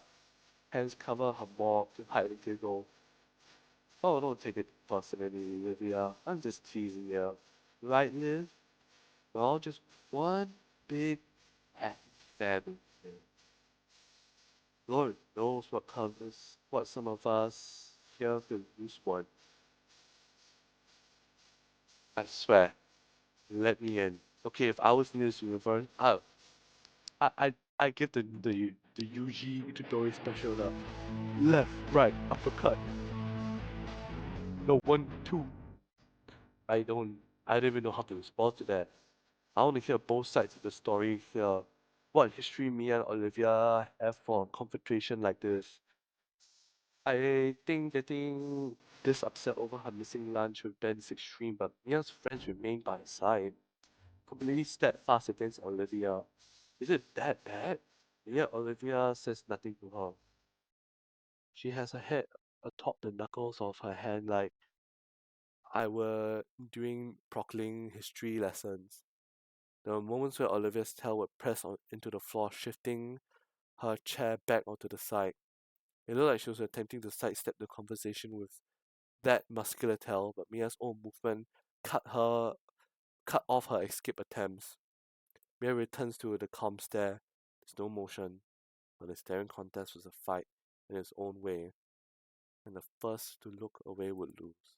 hands cover her mouth to hide the giggle. Oh, don't take it personally, Olivia. I'm just teasing you. Right, Liv? We're all just one big happy family. Lord knows what some of us here could use one. I swear, let me in. Okay, if I was in this universe, I get the Yuji Itadori special now. Left, right, uppercut. No, one, two. I don't I don't even know how to respond to that. I want to hear both sides of the story here. what history me and Olivia have for a confrontation like this. I think getting this upset over her missing lunch with Ben is extreme, but Mia's friends remain by her side, completely steadfast against Olivia. Is it that bad? Yet Olivia says nothing to her. She has her head atop the knuckles of her hand like I were doing proclaiming history lessons. There were moments where Olivia's tail would press into the floor, shifting her chair back onto the side. It looked like she was attempting to sidestep the conversation with that muscular tail, but Mia's own movement cut off her escape attempts. Mia returns to the calm stare. There's no motion, but the staring contest was a fight in its own way, and the first to look away would lose.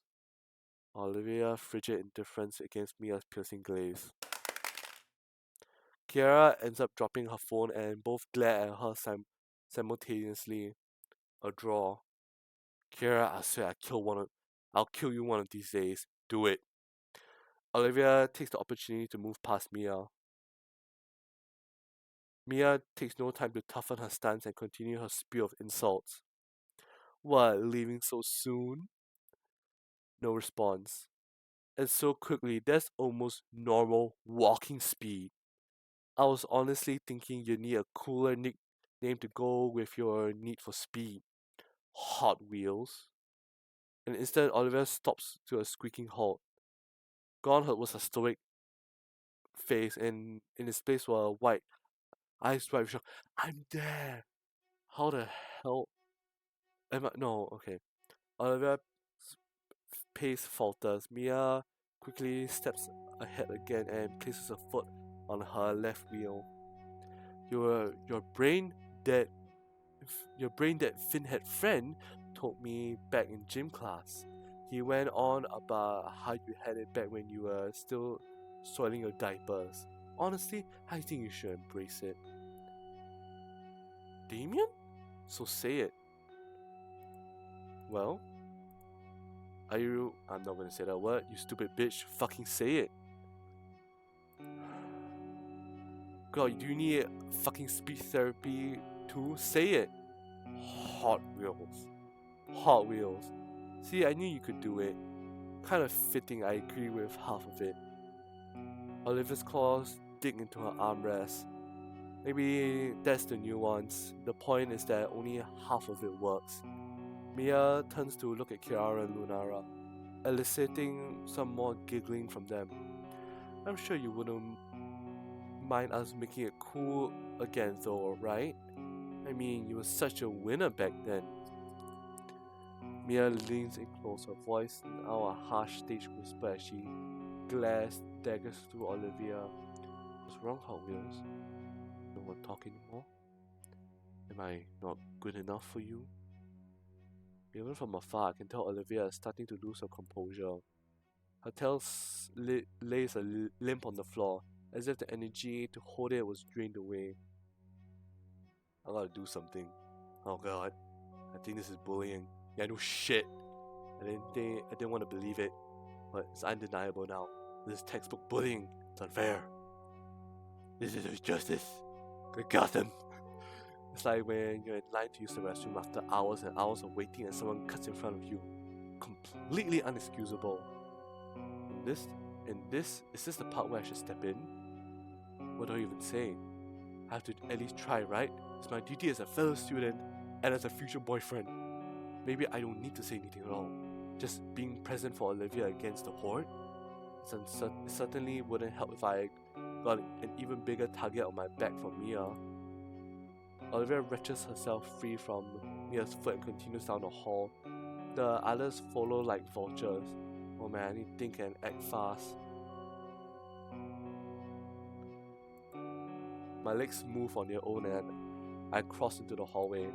Olivia frigid indifference against Mia's piercing gaze. Kiara ends up dropping her phone and both glare at her simultaneously. A draw. Kiara, I swear I'll kill you one of these days. Do it. Olivia takes the opportunity to move past Mia. Mia takes no time to toughen her stance and continue her spew of insults. What, leaving so soon? No response. And so quickly, that's almost normal walking speed. I was honestly thinking you need a cooler nickname to go with your need for speed. Hot Wheels. And instead, Olivia stops to a squeaking halt. Gone was a stoic face, and in his place were white eyes wide shut. I'm there. How the hell am I? No, okay. Olivia's pace falters. Mia quickly steps ahead again and places a foot on her left wheel. Your brain dead Your brain dead finhead friend told me back in gym class. He went on about how you had it back when you were still soiling your diapers. Honestly, I think you should embrace it. Damien? So say it. Well, I'm not gonna say that word, you stupid bitch. Fucking say it. God, do you need fucking speech therapy too? Say it. Hot Wheels. Hot Wheels. See, I knew you could do it. Kind of fitting, I agree with half of it. Olivia's claws dig into her armrest. Maybe that's the nuance. The point is that only half of it works. Mia turns to look at Kiara and Lunara, eliciting some more giggling from them. I'm sure you wouldn't mind us making it cool again though, right? I mean, you were such a winner back then. Mia leans in close, her voice now a harsh stage whisper as she daggers through Olivia. What's wrong, Hot Wheels? No one talk anymore? Am I not good enough for you? Even from afar, I can tell Olivia is starting to lose her composure. Her tail lays a limp on the floor, as if the energy to hold it was drained away. I gotta do something. Oh god, I think this is bullying. Yeah, no shit. I didn't want to believe it, but it's undeniable now. This is textbook bullying. It's unfair. This is justice. I got them. It's like when you're in line to use the restroom after hours and hours of waiting and someone cuts in front of you. Completely unexcusable. Is this the part where I should step in? What do I even say? I have to at least try, right? It's my duty as a fellow student and as a future boyfriend. Maybe I don't need to say anything at all. Just being present for Olivia against the horde? It certainly wouldn't help if I got an even bigger target on my back from Mia. Olivia wrenches herself free from Mia's foot and continues down the hall. The others follow like vultures. Oh man, I need to think and act fast. My legs move on their own and I cross into the hallway.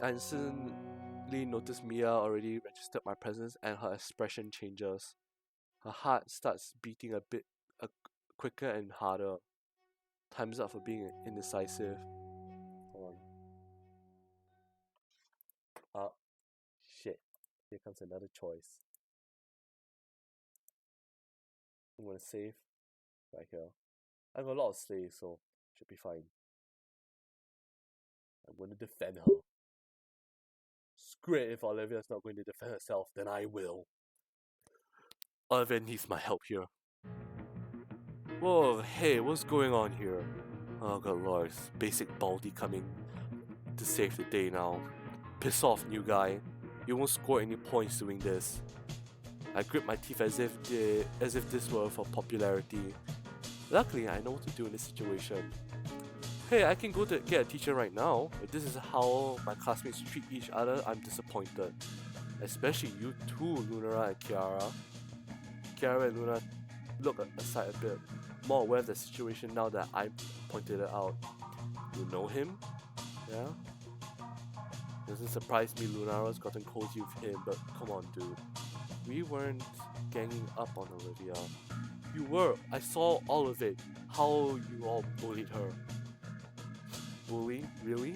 I instantly notice Mia already registered my presence and her expression changes. Her heart starts beating a bit quicker and harder. Time's up for being indecisive. Hold on. Shit. Here comes another choice. I'm gonna save right here. I have a lot of slaves, so should be fine. I'm going to defend her. Screw it, if Olivia's not going to defend herself, then I will. Olivia needs my help here. Whoa, hey, what's going on here? Oh god lord, basic baldy coming to save the day now. Piss off, new guy. You won't score any points doing this. I grip my teeth as if this were for popularity. Luckily, I know what to do in this situation. Hey, I can go to get a teacher right now. If this is how my classmates treat each other, I'm disappointed. Especially you two, Lunara and Kiara. Kiara and Luna look aside a bit, more aware of the situation now that I pointed it out. You know him? Yeah? Doesn't surprise me Lunara's gotten cozy with him, but come on dude. We weren't ganging up on Olivia. You were. I saw all of it. How you all bullied her. Bully? Really?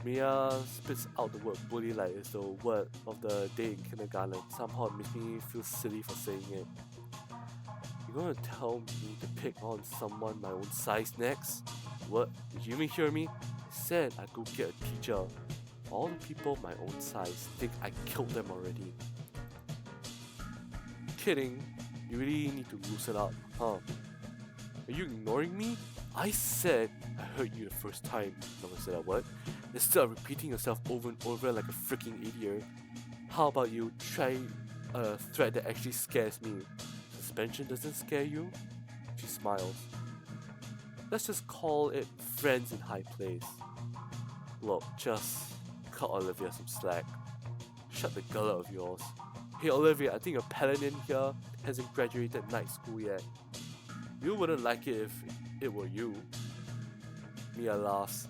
Mia spits out the word bully like it's the word of the day in kindergarten. Somehow it makes me feel silly for saying it. You're gonna tell me to pick on someone my own size next? What? Did you even hear me? I said I'd go get a teacher. All the people my own size think I killed them already. Kidding. You really need to loosen up, huh? Are you ignoring me? I said I heard you the first time. No one said that word. Instead of repeating yourself over and over like a freaking idiot, how about you try a threat that actually scares me? Suspension doesn't scare you? She smiles. Let's just call it friends in high place. Look, just cut Olivia some slack. Shut the gullet of yours. Hey Olivia, I think your paladin here hasn't graduated night school yet. You wouldn't like it if it were you. Mia laughs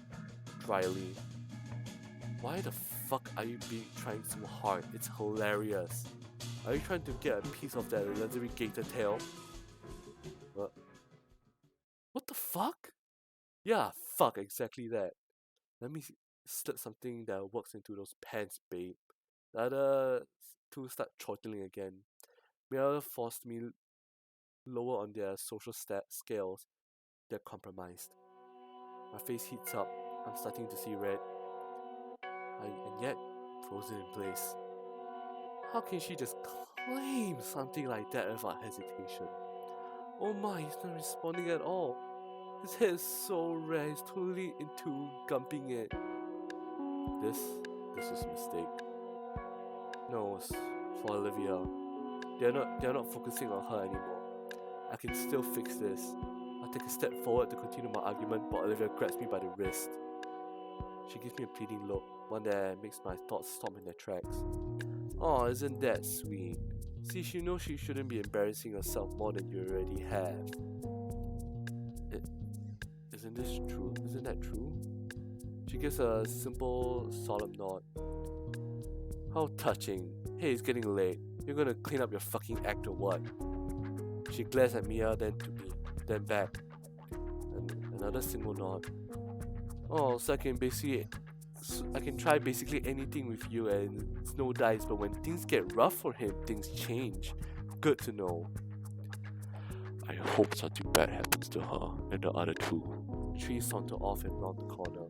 dryly. Why the fuck are you trying so hard? It's hilarious. Are you trying to get a piece of that leathery gator tail? What the fuck? Yeah, fuck, exactly that. Let me slip something that works into those pants, babe. The other two start chortling again. Mia forced me lower on their social scales. They're compromised. My face heats up. I'm starting to see red. And yet, frozen in place. How can she just claim something like that without hesitation? Oh my, he's not responding at all. His head is so red, he's totally into gumping it. This is a mistake. No, it's for Olivia. They're not focusing on her anymore. I can still fix this. I take a step forward to continue my argument, but Olivia grabs me by the wrist. She gives me a pleading look, one that makes my thoughts stop in their tracks. Oh, isn't that sweet? See, she knows she shouldn't be embarrassing herself more than you already have. Isn't this true? Isn't that true? She gives a simple, solemn nod. How touching. Hey, it's getting late. You're gonna clean up your fucking act or what? She glares at Mia, then to me, then back. And another single nod. Oh, so I can try basically anything with you and it's no dice, but when things get rough for him, things change. Good to know. I hope something bad happens to her and the other two. Trees saunter off and round the corner.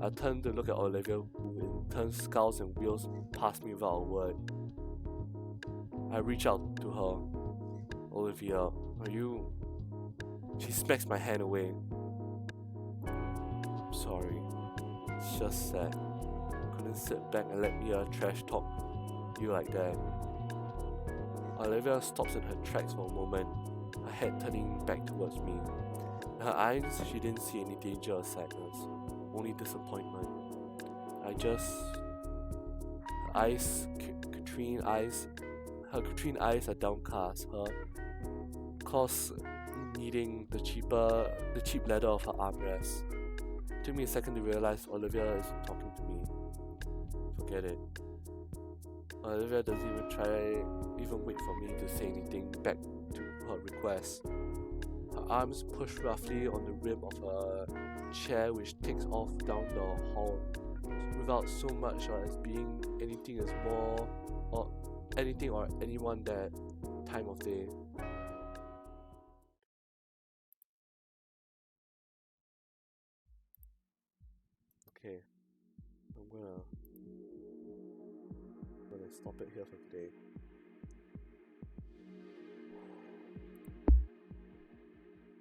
I turn to look at Olivia, who in turn scowls and wheels past me without a word. I reach out to her. Olivia, are you... She smacks my hand away. I'm sorry. It's just that I couldn't sit back and let Mia trash talk you like that. Olivia stops in her tracks for a moment, her head turning back towards me. In her eyes, she didn't see any danger or sadness, only disappointment. Her Katrine eyes are downcast, her claws kneading the cheap leather of her armrest. It took me a second to realize Olivia isn't talking to me. Forget it. Olivia doesn't even wait for me to say anything back to her request. Her arms push roughly on the rim of her chair, which takes off down the hall without so much as being anything or anyone that time of day. stop it here for today.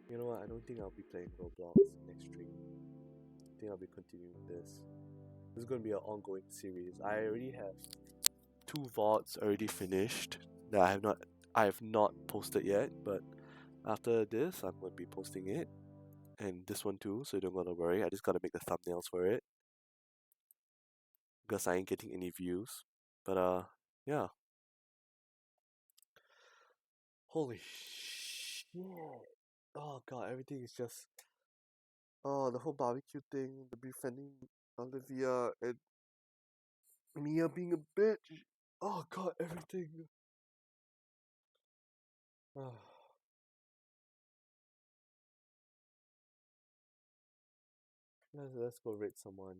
You know what? I don't think I'll be playing Roblox next stream. I think I'll be continuing this. This is going to be an ongoing series. I already have 2 VODs already finished that I have not posted yet, but after this I'm going to be posting it, and this one too, so you don't gotta worry. I just gotta make the thumbnails for it because I ain't getting any views. But yeah. Holy shit! Oh god, everything is just the whole barbecue thing, the befriending Olivia, and Mia being a bitch. Oh god, everything. Let's go raid someone.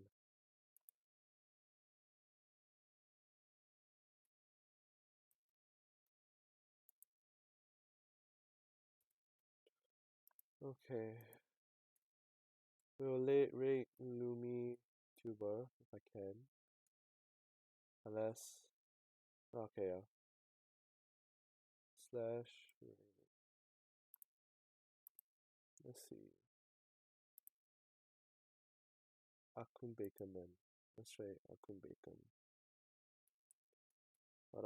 Okay. We'll rate Lumi Tuber if I can. Unless okay, yeah. Slash let's see. Akun Bacon then. Let's try Akun Bacon. But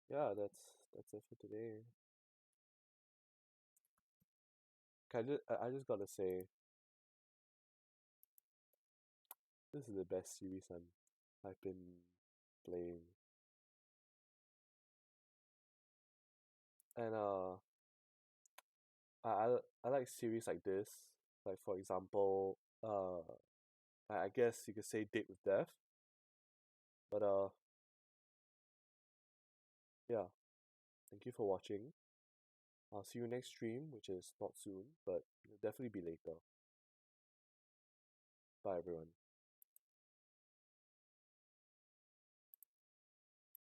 yeah, that's it for today. I just gotta say, this is the best series I've been playing. And I like series like this. Like for example, I guess you could say Date with Death. But yeah, thank you for watching. I'll see you next stream, which is not soon, but it'll definitely be later. Bye everyone.